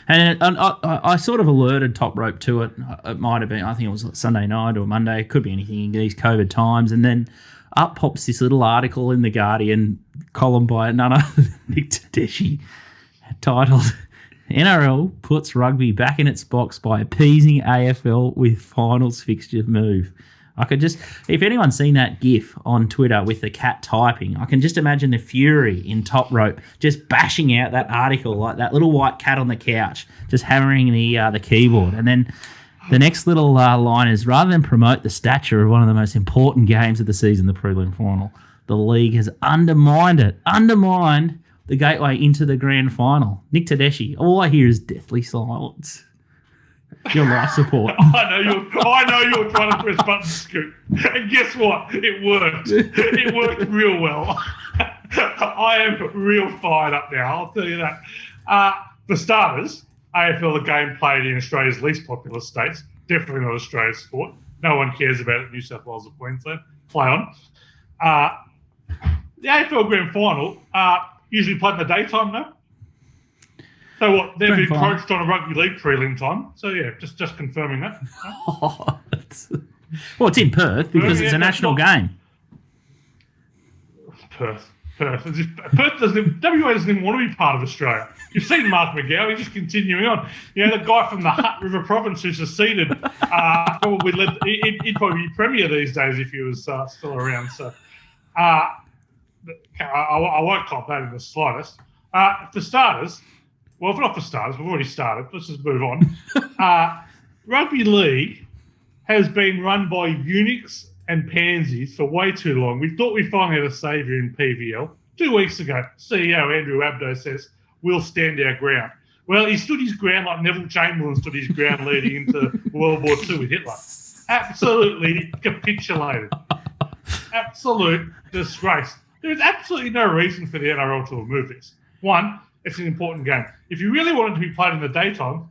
And I sort of alerted Top Rope to it. It might have been, I think it was Sunday night or Monday. It could be anything in these COVID times. And then up pops this little article in The Guardian column by none other than Nick Tedeschi, titled, NRL puts rugby back in its box by appeasing AFL with finals fixture move. I could just, if anyone's seen that GIF on Twitter with the cat typing, I can just imagine the fury in Top Rope just bashing out that article like that little white cat on the couch, just hammering the keyboard. And then the next little line is, rather than promote the stature of one of the most important games of the season, the prelim final, the league has undermined the gateway into the grand final. Nick Tedeschi, all I hear is deathly silence. Your life support. I know you're trying to press buttons, Scoot. And guess what? It worked. It worked real well. I am real fired up now, I'll tell you that. For starters, AFL, the game played in Australia's least populous states. Definitely not Australia's sport. No one cares about it in New South Wales or Queensland. Play on. The AFL Grand Final usually played in the daytime, no? So what? They've been approached on a rugby league prelim time. So yeah, just confirming that. Well, it's in Perth because it's a national game. Perth. WA doesn't even want to be part of Australia. You've seen Mark McGowan. He's just continuing on. You know, the guy from the Hutt River Province who seceded probably he'd probably be premier these days if he was still around. So I won't cop that in the slightest. For starters. Well, if not for starters, we've already started. Let's just move on. Rugby league has been run by eunuchs and pansies for way too long. We thought we finally had a saviour in PVL. 2 weeks ago, CEO Andrew Abdo says, we'll stand our ground. Well, he stood his ground like Neville Chamberlain stood his ground leading into World War II with Hitler. Absolutely capitulated. Absolute disgrace. There is absolutely no reason for the NRL to remove this. One, it's an important game. If you really want it to be played in the daytime,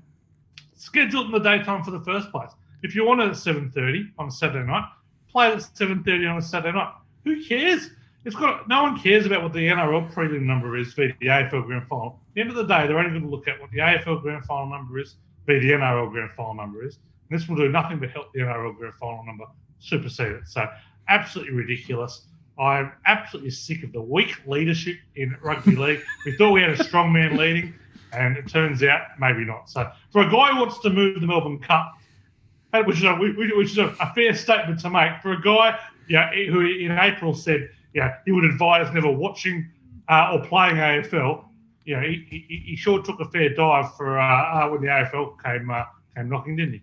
schedule it in the daytime for the first place. If you want it at 7:30 on a Saturday night, play it at 7:30 on a Saturday night. Who cares? No one cares about what the NRL prelim number is for the AFL Grand Final. At the end of the day, they're only going to look at what the AFL Grand Final number is, the NRL Grand Final number is. And this will do nothing but help the NRL Grand Final number supersede it. So absolutely ridiculous. I'm absolutely sick of the weak leadership in rugby league. We thought we had a strong man leading, and it turns out maybe not. So for a guy who wants to move the Melbourne Cup, which is a fair statement to make, for a guy who in April said he would advise never watching or playing AFL, he sure took a fair dive for when the AFL came knocking, didn't he?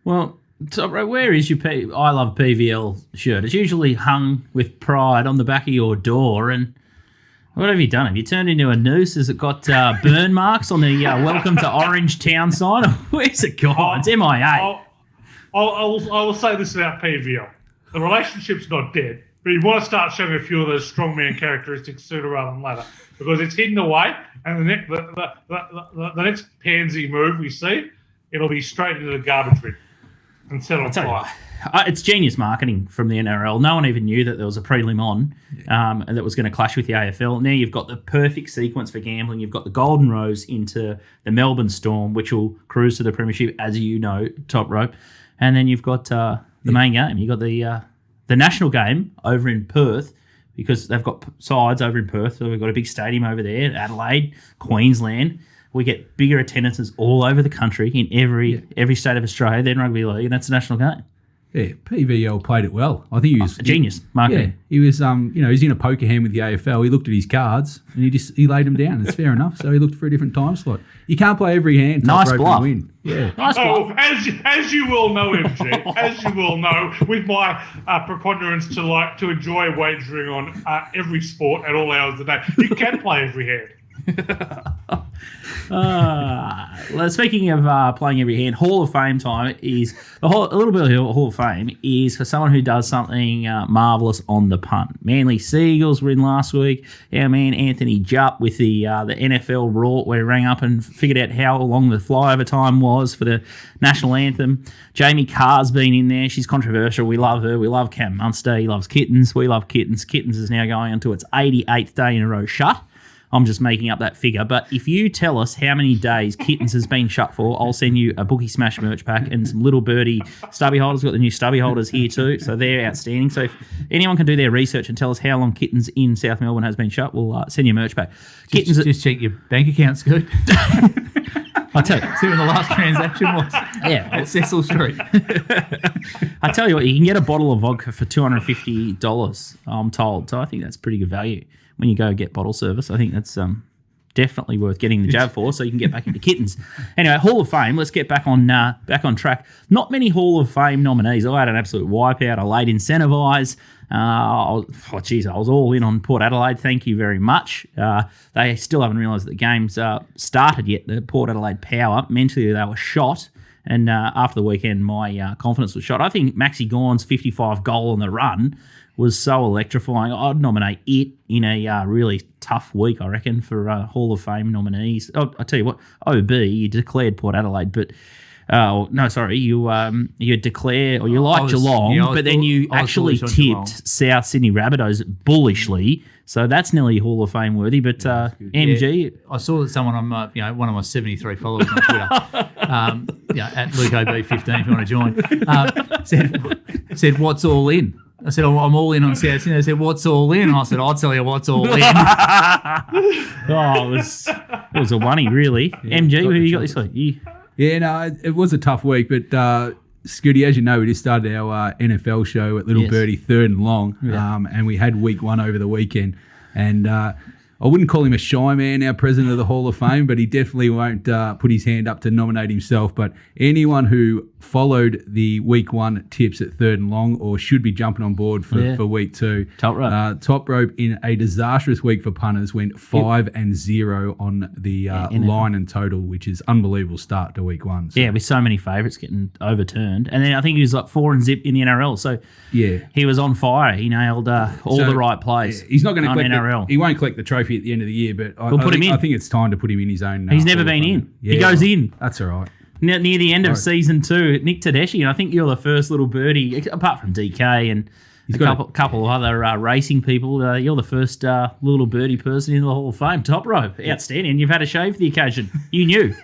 Well, so where is your I Love PVL shirt? It's usually hung with pride on the back of your door, and What have you done? Have you turned into a noose? Has it got burn marks on the welcome to Orange Town sign? Where's it gone? It's MIA. I will say this about PVL. The relationship's not dead, but you want to start showing a few of those strongman characteristics sooner rather than later, because it's hidden away, and the next pansy move we see, it'll be straight into the garbage bin and set on fire. It's genius marketing from the NRL. No one even knew that there was a prelim on and that was going to clash with the AFL. Now you've got the perfect sequence for gambling. You've got the Golden Rose into the Melbourne Storm, which will cruise to the premiership, as you know, top rope. And then you've got the main game. You've got the national game over in Perth, because they've got sides over in Perth. So we've got a big stadium over there, Adelaide, Queensland. We get bigger attendances all over the country in every state of Australia than rugby league, and that's the national game. Yeah, PVL played it well. I think he was genius marketing. Yeah, he was. He's in a poker hand with the AFL. He looked at his cards and he laid them down. It's fair enough. So he looked for a different time slot. You can't play every hand. Nice bluff. Win. Yeah. Nice bluff. As you will know, MG, as you will know, with my preponderance to enjoy wagering on every sport at all hours of the day, you can play every hand. Speaking of playing every hand, Hall of Fame time is a little bit of Hall of Fame is for someone who does something marvellous on the punt. Manly Seagulls were in last week. Our man Anthony Jupp with the NFL Raw, where he rang up and figured out how long the flyover time was for the national anthem. Jamie Carr's been in there. She's controversial. We love her. We love Cam Munster. He loves kittens. We love kittens. Kittens is now going onto its 88th day in a row shut. I'm just making up that figure. But if you tell us how many days Kittens has been shut for, I'll send you a Bookie Smash merch pack and some little Birdie stubby holders. We've got the new stubby holders here too, so they're outstanding. So if anyone can do their research and tell us how long Kittens in South Melbourne has been shut, we'll send you a merch pack. Just check your bank account, Scoot. I tell you. See when the last transaction was. Yeah. At Cecil Street. I tell you what, you can get a bottle of vodka for $250, I'm told. So I think that's pretty good value when you go get bottle service. I think that's definitely worth getting the jab for, so you can get back into kittens. Anyway, Hall of Fame. Let's get back on track. Not many Hall of Fame nominees. I had an absolute wipeout. I laid incentivise. I was all in on Port Adelaide. Thank you very much. They still haven't realised that the game's started yet. The Port Adelaide Power, mentally they were shot. And after the weekend, my confidence was shot. I think Maxi Gawn's 55 goal on the run was so electrifying. I'd nominate it in a really tough week, I reckon, for Hall of Fame nominees. Oh, I tell you what, OB, you declared Port Adelaide, but you declare, or you like Geelong, but then you actually tipped South Sydney Rabbitohs bullishly. So that's nearly Hall of Fame worthy. But MG, yeah, I saw that someone on my, one of my 73 followers on Twitter, at LukeOB15 if you want to join, said what's all in. I said, I'm all in on South Sydney. They said, what's all in? And I said, I'll tell you what's all in. It was a oney, really. Yeah, MG, who you got this week? Yeah, no, it was a tough week, but Scooty, as you know, we just started our NFL show at Little Birdie, third and long, and we had week one over the weekend. And I wouldn't call him a shy man, our president of the Hall of Fame, but he definitely won't put his hand up to nominate himself. But anyone who followed the week one tips at third and long, or should be jumping on board for week two. Top rope. Top rope in a disastrous week for punters went 5-0 on the line and total, which is unbelievable start to week one. So. Yeah, with so many favourites getting overturned. And then I think he was like 4-0 in the NRL. So he was on fire. He nailed all the right plays. He's not going to collect NRL. He won't collect the trophy at the end of the year, but we'll put him in. I think it's time to put him in his own. He's never been in. Yeah, he goes in. That's all right. Near the end of season 2, Nick Tedeschi, and I think you're the first little birdie, apart from DK and a couple of other racing people, you're the first little birdie person in the Hall of Fame. Top rope. Outstanding. You've had a shave for the occasion. You knew.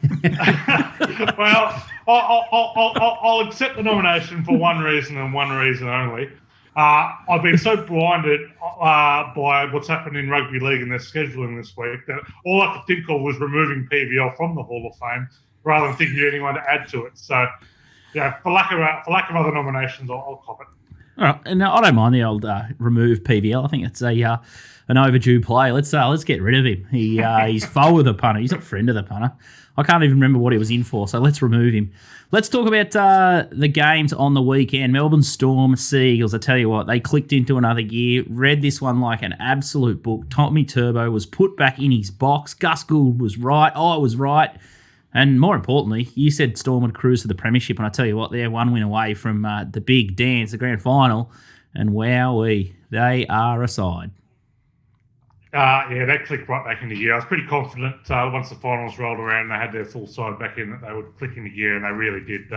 Well, I'll accept the nomination for one reason and one reason only. I've been so blinded by what's happened in rugby league and their scheduling this week that all I could think of was removing PVL from the Hall of Fame rather than thinking of anyone to add to it. So, for lack of other nominations, I'll cop it. All right, and I don't mind the old remove PVL. I think it's an overdue play. Let's get rid of him. He's foe of the punter. He's not friend of the punter. I can't even remember what he was in for, so let's remove him. Let's talk about the games on the weekend. Melbourne Storm, Sea Eagles. I tell you what, they clicked into another gear. Read this one like an absolute book. Tommy Turbo was put back in his box. Gus Gould was right. I was right. And more importantly, you said Storm would cruise to the premiership, and I tell you what, they're one win away from the big dance, the grand final, and wowee, they are a side. They clicked right back into gear. I was pretty confident once the finals rolled around and they had their full side back in that they would click into gear, and they really did.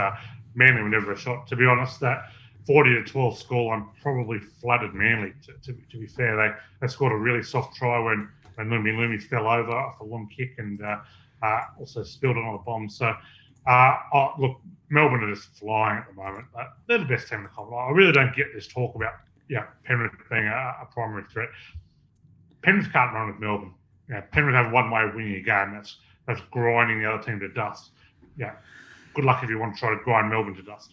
Manly were never a shot. To be honest, that 40-12 scoreline probably flooded Manly, to be fair. They scored a really soft try when Lumi fell over off a long kick and also spilled it on a bomb. So, look, Melbourne are just flying at the moment. They're the best team in the comp. I really don't get this talk about Penrith being a primary threat. Penrith can't run with Melbourne. Penrith have one way of winning a game. That's grinding the other team to dust. Good luck if you want to try to grind Melbourne to dust.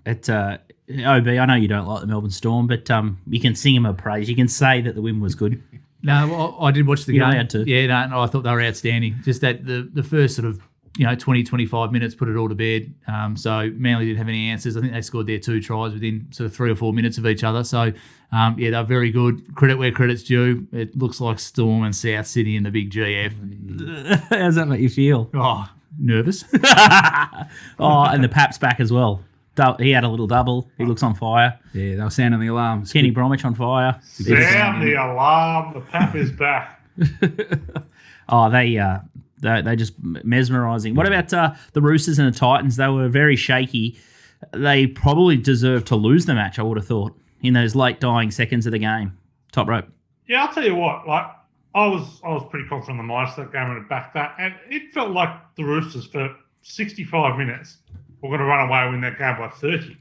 OB, I know you don't like the Melbourne Storm, but you can sing them a praise. You can say that the win was good. No, I did watch the You game. allowed to. Yeah, no, I thought they were outstanding. Just that the first sort of 20, 25 minutes put it all to bed. So Manly didn't have any answers. I think they scored their 2 tries within sort of 3 or 4 minutes of each other. So, they're very good. Credit where credit's due. It looks like Storm and South City in the big GF. How does that make you feel? Oh, nervous. And the Pap's back as well. He had a little double. He looks on fire. Yeah, they were sounding the alarms. Kenny Bromwich on fire. Sound the alarm. The Pap is back. They just mesmerising. What about the Roosters and the Titans? They were very shaky. They probably deserved to lose the match, I would have thought, in those late dying seconds of the game. Top rope. Yeah, I'll tell you what. I was pretty confident in the minus that game and backed that, and it felt like the Roosters for 65 minutes were going to run away and win that game by 30.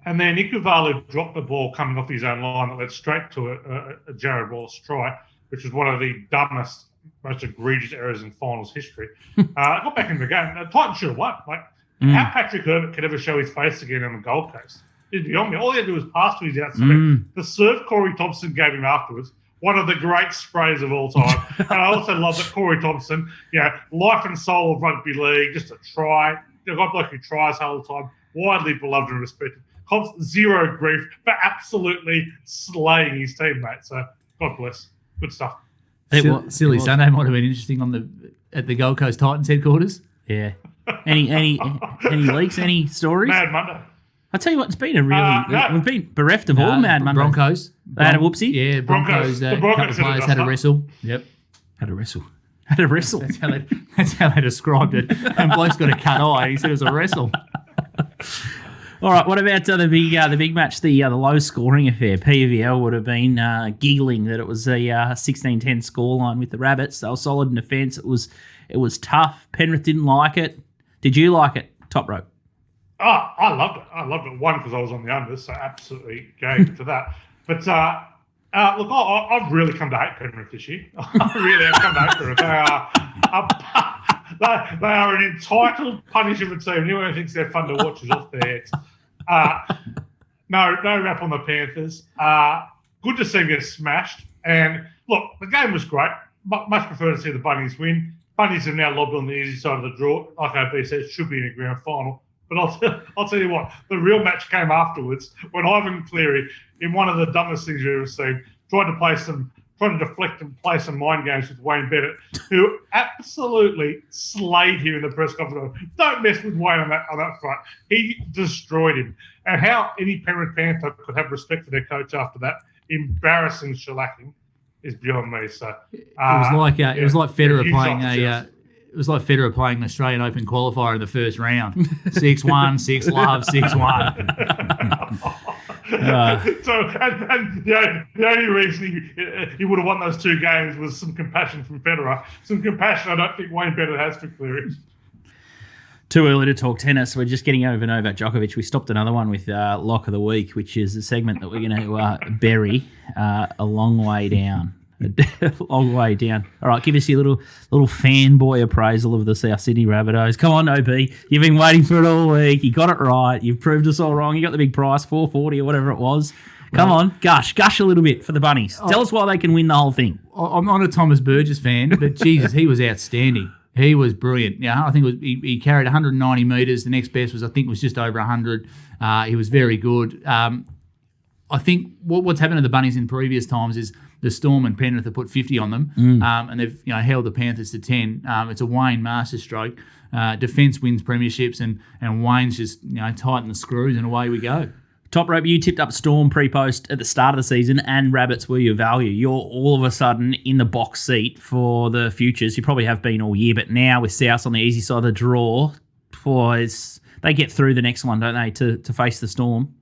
And then Ikuvalu dropped the ball coming off his own line that led straight to a Jared Wallace try, which was one of the dumbest, most egregious errors in finals history. Got back in the game. The Titans should have won. How Patrick Herbert could ever show his face again on the Gold Coast is beyond me. All he had to do was pass to his outside. The serve Corey Thompson gave him afterwards, one of the great sprays of all time. And I also love that Corey Thompson, life and soul of rugby league, just a try. The guy bloke who tries the whole time, widely beloved and respected. Cops zero grief for absolutely slaying his teammates. So God bless. Good stuff. Silly Sunday might have been interesting at the Gold Coast Titans headquarters. Yeah. Any leaks? Any stories? Mad Monday. I tell you what, it's been a really. We've been bereft of all Mad Monday. Broncos. They had a whoopsie. Yeah, Broncos. The A couple Broncos of players had a wrestle. Yep. Had a wrestle. Had a wrestle. That's how they described it. And bloke's got a cut eye. He said it was a wrestle. All right, what about the big match, the low scoring affair? PVL would have been giggling that it was a 16-10 scoreline with the Rabbits. They were solid in defence. It was tough. Penrith didn't like it. Did you like it? Top rope. Oh, I loved it. I loved it. One, because I was on the under, so absolutely gave to that. But look, I've really come to hate Penrith this year. I really have come to hate Penrith. They are an entitled punishment team. Anyone who thinks they're fun to watch is off their heads. No rap on the Panthers. Good to see them get smashed. And look, the game was great. Much prefer to see the Bunnies win. Bunnies have now lobbed on the easy side of the draw. Like OB said, should be in a grand final. But I'll tell you what, the real match came afterwards when Ivan Cleary, in one of the dumbest things you've ever seen, tried to deflect and play some mind games with Wayne Bennett, who absolutely slayed him in the press conference. Don't mess with Wayne on that front. He destroyed him. And how any Penrith Panther could have respect for their coach after that embarrassing shellacking is beyond me. So it was like Federer playing It was like Federer playing an Australian Open qualifier in the first round. 6-1, 6-love, 6-1. The only reason he would have won those 2 games was some compassion from Federer. Some compassion I don't think Wayne Bennett has for Cleary. Too early to talk tennis. We're just getting over Novak Djokovic. We stopped another one with Lock of the Week, which is a segment that we're going to bury a long way down. A long way down. All right, give us your little fanboy appraisal of the South Sydney Rabbitohs. Come on, OB. You've been waiting for it all week. You got it right. You've proved us all wrong. You got the big price, $4.40 or whatever it was. Come on, gush a little bit for the Bunnies. Tell us why they can win the whole thing. I'm not a Thomas Burgess fan, but Jesus, he was outstanding. He was brilliant. Yeah, I think he carried 190 metres. The next best was just over 100. He was very good. I think what's happened to the Bunnies in previous times is the Storm and Penrith have put 50 on them, and they've held the Panthers to 10. It's a Wayne masterstroke. Defence wins premierships, and Wayne's just tighten the screws, and away we go. Top Rope, you tipped up Storm pre-post at the start of the season, and Rabbits were your value. You're all of a sudden in the box seat for the futures. You probably have been all year, but now with South on the easy side of the draw, boys, they get through the next one, don't they, to face the Storm?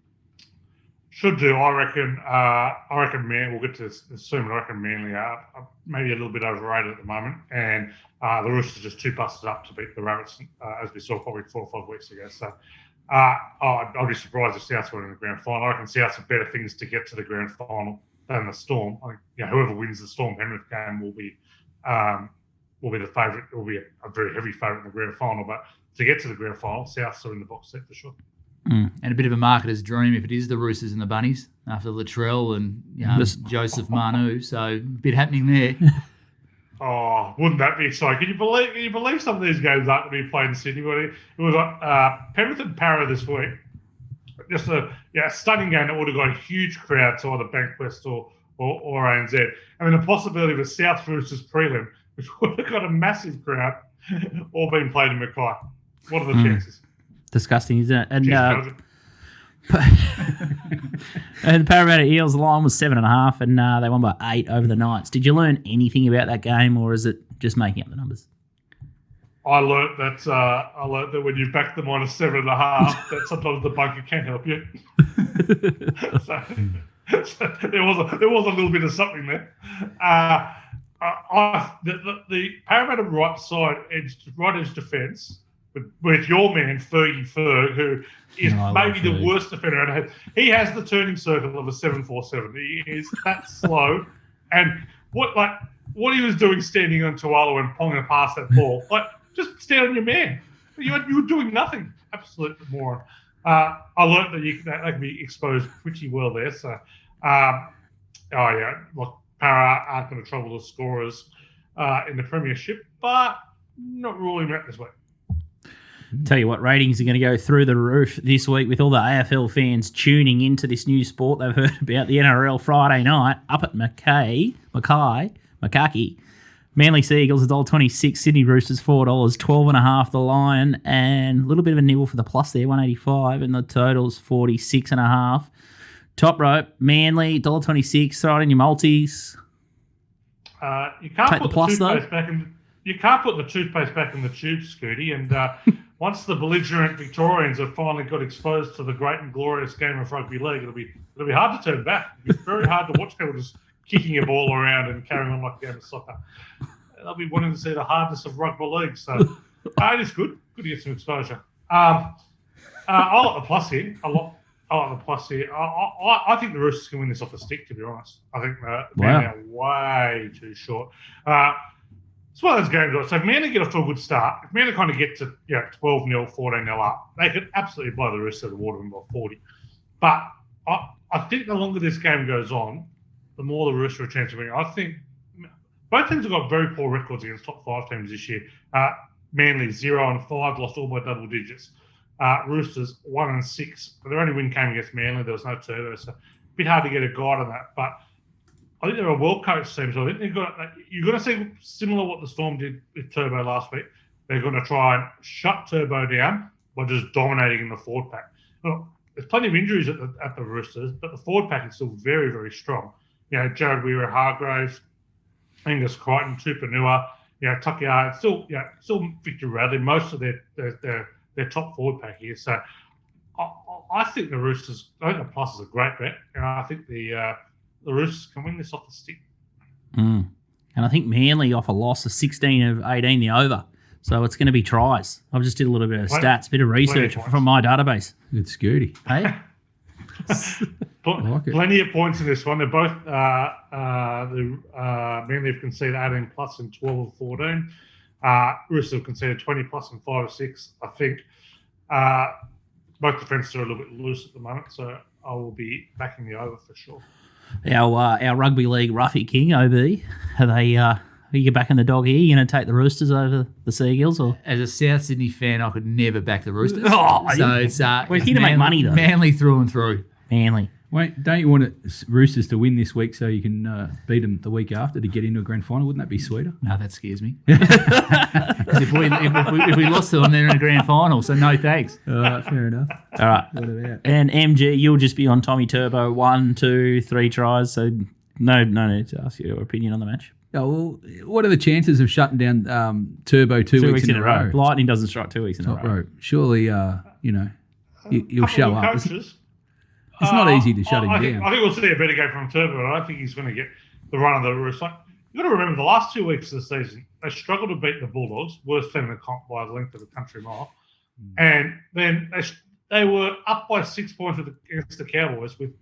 Should do. I reckon Man, we'll get to this soon, but I reckon Manly are maybe a little bit overrated at the moment. And the Roosters are just too busted up to beat the Rabbits, as we saw probably 4 or 5 weeks ago. So I'd be surprised if South were in the grand final. I reckon South have better things to get to the grand final than the Storm. I think whoever wins the Storm Penrith game will be the favourite. Will be a very heavy favourite in the grand final. But to get to the grand final, Souths are in the box set for sure. And a bit of a marketer's dream if it is the Roosters and the Bunnies after Latrell and Joseph Manu. So a bit happening there. Oh, wouldn't that be exciting? Can you believe some of these games aren't going to be played in Sydney? It was like Penrith and Parra this week. Just a stunning game that would have got a huge crowd to either Bankwest or ANZ. I mean, the possibility of a South Roosters prelim, which would have got a massive crowd, all being played in Mackay. What are the chances? Disgusting, isn't it? And Cheers, and the Parramatta Eels line was 7.5, and they won by 8 over the Knights. Did you learn anything about that game, or is it just making up the numbers? I learnt that when you back them on a 7.5, that sometimes the bunker can help you. so there was a little bit of something there. The Parramatta right edge defence. With your man, Fergie Ferg, who is maybe the worst defender. He has the turning circle of a 747. He is that slow. And what he was doing standing on Tuala and ponging past that ball, just stand on your man. You were doing nothing. Absolute moron. I learned that that can be exposed pretty well there. So, Para aren't going to trouble the scorers in the premiership, but not ruling out this way. Tell you what, ratings are going to go through the roof this week with all the AFL fans tuning into this new sport they've heard about, the NRL Friday night up at Mackay. Manly Seagulls $1.26, Sydney Roosters $4, 12.5 the line, and a little bit of a nibble for the plus there, 185, and the total's 46.5. Top Rope, Manly $1.26, throw it in your multis. You can't Take put the plus, toothpaste back in. You can't put the toothpaste back in the tube, Scooty. And once the belligerent Victorians have finally got exposed to the great and glorious game of rugby league, it'll be hard to turn back. It'll be very hard to watch people just kicking a ball around and carrying on like a game of soccer. They'll be wanting to see the hardness of rugby league. So it is good. Good to get some exposure. I like the plus here. I like the plus here. I think the Roosters can win this off the stick, to be honest. I think they're way too short. It's one of those games. So if Manly get off to a good start, if Manly kind of get to 12-0, 14-0 up, they could absolutely blow the Roosters out of the water by 40. But I think the longer this game goes on, the more the Roosters are a chance of winning. I think both teams have got very poor records against top 5 teams this year. Manly 0-5, lost all by double digits. Roosters 1-6, but their only win came against Manly. There was no turbo, so a bit hard to get a guide on that. But I think they're a well-coached team, so I think you're going to see similar to what the Storm did with Turbo last week. They're going to try and shut Turbo down by just dominating in the forward pack. Look, there's plenty of injuries at the Roosters, but the forward pack is still very, very strong. Jared Weir-Hargraves, Angus Crichton, Tupanua, Tucker, still Victor Radley, most of their top forward pack here. So I think the Roosters, I think the plus is a great bet, and I think the Roosters can win this off the stick. And I think Manly off a loss of 16 of 18, the over. So it's going to be tries. I've just did a little bit of stats, bit of research from my database. Good Scooty. Hey? Plenty of points in this one. They're both Manly have conceded 18 plus in 12 of 14. Roosters have conceded 20 plus in 5 of 6. I think both defences are a little bit loose at the moment, so I will be backing the over for sure. Our rugby league roughie king, OB, are Are you backing the dog here? You going to take the Roosters over the Sea Eagles? Or? As a South Sydney fan, I could never back the Roosters. Oh, so it's we're here to make money, though. Manly through and through. Manly. Wait, don't you want Roosters to win this week so you can beat them the week after to get into a grand final? Wouldn't that be sweeter? No, that scares me. 'Cause if we lost to them, they're in a grand final. So no thanks. All right, fair enough. All right. What about? And MG, you'll just be on Tommy Turbo 1, 2, 3 tries. So no need to ask your opinion on the match. Oh, well, what are the chances of shutting down Turbo two weeks in a row? Lightning doesn't strike 2 weeks in a Top row. row. Surely, you'll show up. Coaches. It's not easy to shut him I down. think we'll see a better game from Turbo, but I don't think he's going to get the run of the Roosters. Like, you've got to remember, the last 2 weeks of the season, they struggled to beat the Bulldogs, worst team in the comp by the length of a country mile. And then they were up by 6 points against the Cowboys with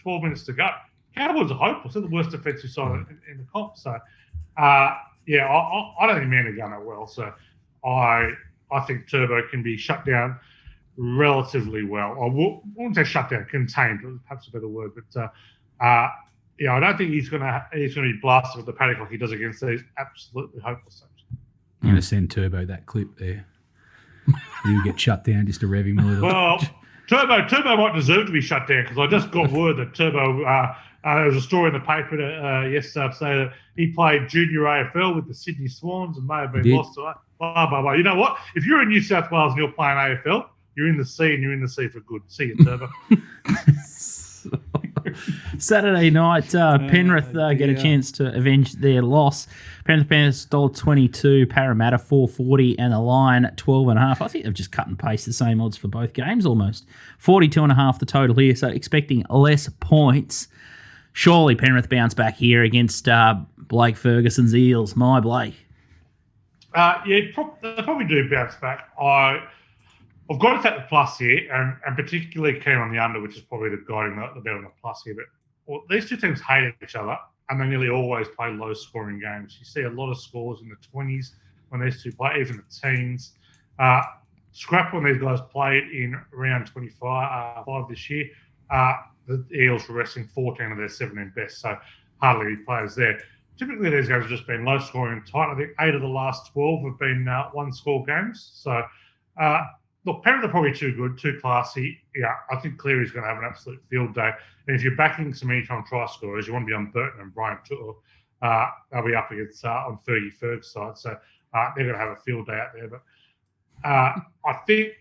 12 minutes to go. Cowboys are hopeless. They're the worst defensive side in the comp. So, I don't think Manly are going that well. So, I think Turbo can be shut down relatively well. I wouldn't say shut down, contained, perhaps a better word. But I don't think he's going to be blasted with the paddock like he does against these absolutely hopeless teams. I'm going to send Turbo that clip there. He'll get shut down just to rev him a little. Well, Turbo might deserve to be shut down because I just got word that Turbo. There was a story in the paper yesterday to say that he played junior AFL with the Sydney Swans and may have been lost to it. Blah blah blah. You know what? If you're in New South Wales and you're playing AFL, you're in the sea and you're in the sea for good. See you, Turbo. Saturday night, Penrith get a chance to avenge their loss. Penrith $1.22, Parramatta 4.40, and the line 12.5. I think they've just cut and pasted the same odds for both games almost. 42.5 the total here, so expecting less points. Surely Penrith bounce back here against Blake Ferguson's Eels. My Blake. They probably do bounce back. I've got to take the plus here, and particularly keen on the under, which is probably the guiding the bet on the plus here. But these two teams hate each other, and they nearly always play low-scoring games. You see a lot of scores in the 20s when these two play, even the teens. Scrap when these guys played in round 25 this year. The Eels were resting 14 of their 17 best, so hardly any players there. Typically, these games have just been low-scoring and tight. I think 8 of the last 12 have been one-score games. So, look, Penrith are probably too good, too classy. Yeah, I think Cleary's going to have an absolute field day. And if you're backing some anytime try scorers, you want to be on Burton and Brian Tootle. They'll be up against on Fergie Ferg's side. So they're going to have a field day out there. But I think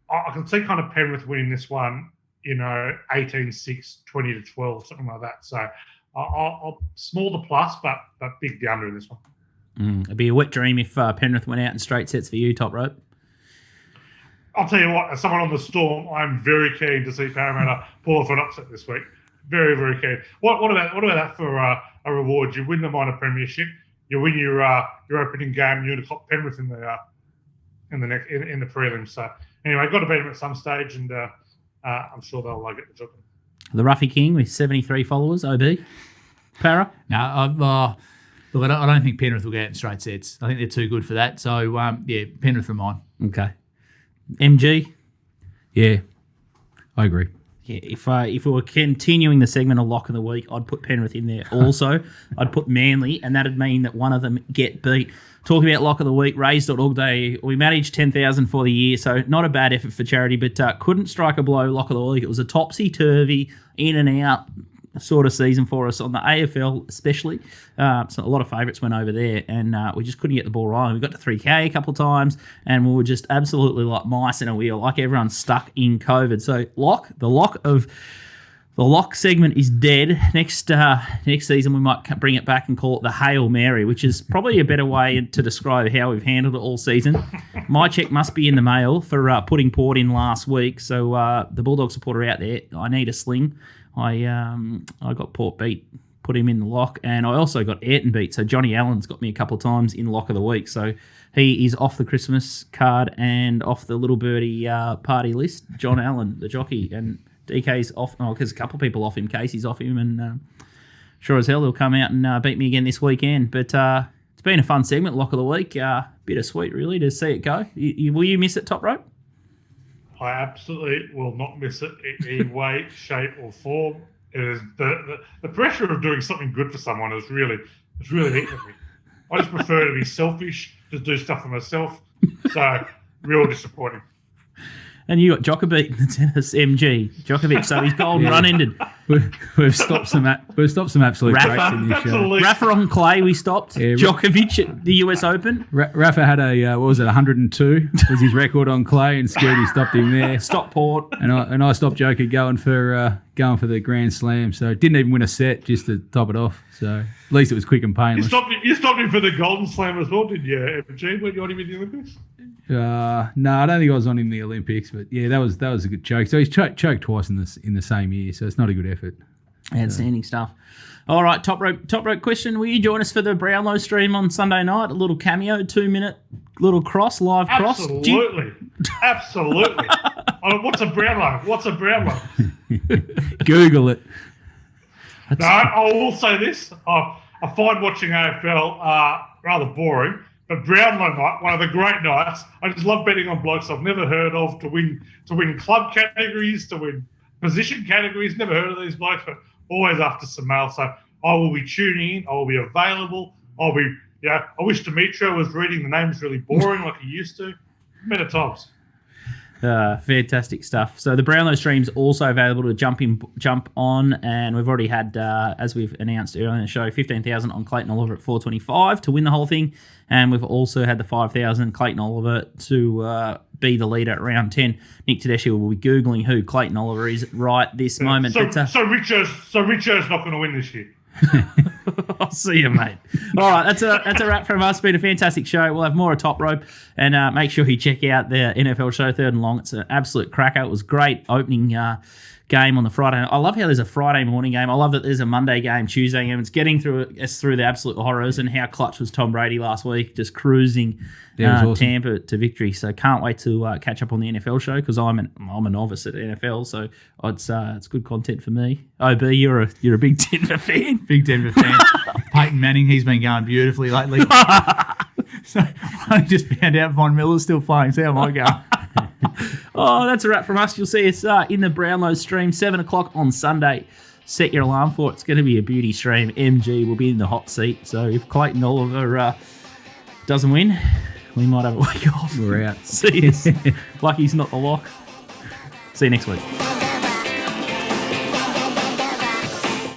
I can see kind of Penrith winning this one, 18-6, 20-12, something like that. So I'll small the plus, but big the under in this one. It'd be a wet dream if Penrith went out in straight sets for you, Top Rope. I'll tell you what, as someone on the Storm, I'm very keen to see Parramatta pull off an upset this week. Very, very keen. What about that for a reward? You win the minor premiership, you win your opening game, you're going to top Penrith in the prelims. So anyway, got to beat them at some stage, and I'm sure they'll get the job done. The Ruffy King with 73 followers, OB. Para? No, look, I don't think Penrith will get in straight sets. I think they're too good for that. So, Penrith are mine. Okay. MG? Yeah, I agree. Yeah, if we were continuing the segment of Lock of the Week, I'd put Penrith in there also. I'd put Manly, and that'd mean that one of them get beat. Talking about Lock of the Week, Raise.org Day, we managed 10,000 for the year, so not a bad effort for charity, but couldn't strike a blow Lock of the Week. It was a topsy-turvy, in and out sort of season for us on the AFL especially. So a lot of favourites went over there, and we just couldn't get the ball rolling. We got to 3K a couple of times, and we were just absolutely like mice in a wheel, like everyone's stuck in COVID. So the lock segment is dead. Next season, we might bring it back and call it the Hail Mary, which is probably a better way to describe how we've handled it all season. My check must be in the mail for putting Port in last week. So the Bulldog supporter out there, I need a sling. I got Port beat, put him in the lock, and I also got Ayrton beat. So Johnny Allen's got me a couple of times in Lock of the Week. So he is off the Christmas card and off the Little Birdie party list. John Allen, the jockey, and DK's off. Oh, because a couple of people off him. Casey's off him, and sure as hell he'll come out and beat me again this weekend. But it's been a fun segment, Lock of the Week. Bittersweet, really, to see it go. Will you miss it, Top Rope? I absolutely will not miss it in any way, shape, or form. It is the pressure of doing something good for someone is really hitting me. I just prefer to be selfish, just do stuff for myself. So, real disappointing. And you got Djokovic, the tennis MG. Djokovic, so he's golden run-ended. We've stopped some absolute Rafa. breaks in this show. Absolutely. Rafa on clay, we stopped. Yeah, Djokovic at the US Open. Rafa had a 102 was his record on clay, and Scooty stopped him there. Stockport. And I stopped Joker going for the Grand Slam. So didn't even win a set just to top it off. So at least it was quick and painless. You stopped him for the Golden Slam as well, did you, MG? Were you on him in the Olympics? No, I don't think I was on him in the Olympics, but yeah, that was a good choke. So he's choked twice in the same year, so it's not a good effort. Outstanding stuff. All right, top rope question. Will you join us for the Brownlow stream on Sunday night? A little cameo, 2-minute little live cross. Absolutely. What's a Brownlow? Google it. No, I will say this. I find watching AFL rather boring. But Brownlow night, one of the great nights. I just love betting on blokes I've never heard of to win club categories, to win position categories. Never heard of these blokes, but always after some mail. So I will be tuning in. I will be available. I wish Demetrio was reading the names really boring like he used to. Better times. Fantastic stuff. So the Brownlow stream's also available to jump on, and we've already had, as we've announced earlier in the show, 15,000 on Clayton Oliver at 425 to win the whole thing, and we've also had the 5,000 Clayton Oliver to be the leader at round 10. Nick Tedeschi will be googling who Clayton Oliver is right this moment. So Richo's not going to win this year. I'll see you, mate. All right, that's a wrap from us. It's been a fantastic show. We'll have more of Top Rope, and make sure you check out the NFL show, Third and Long. It's an absolute cracker. It was great opening game on the Friday. I love how there's a Friday morning game. I love that there's a Monday game, Tuesday game. It's getting through the absolute horrors, and how clutch was Tom Brady last week, just cruising awesome. Tampa to victory. So can't wait to catch up on the NFL show, because I'm a novice at NFL, so it's good content for me. OB, you're a big Denver fan. Big Denver fan. Peyton Manning, he's been going beautifully lately. So I just found out Von Miller's still playing. So how am I going? Oh, that's a wrap from us. You'll see us in the Brownlow stream, 7 o'clock on Sunday. Set your alarm for it. It's going to be a beauty stream. MG will be in the hot seat. So if Clayton Oliver doesn't win, we might have a week off. We're out. See you. Lucky's not the lock. See you next week.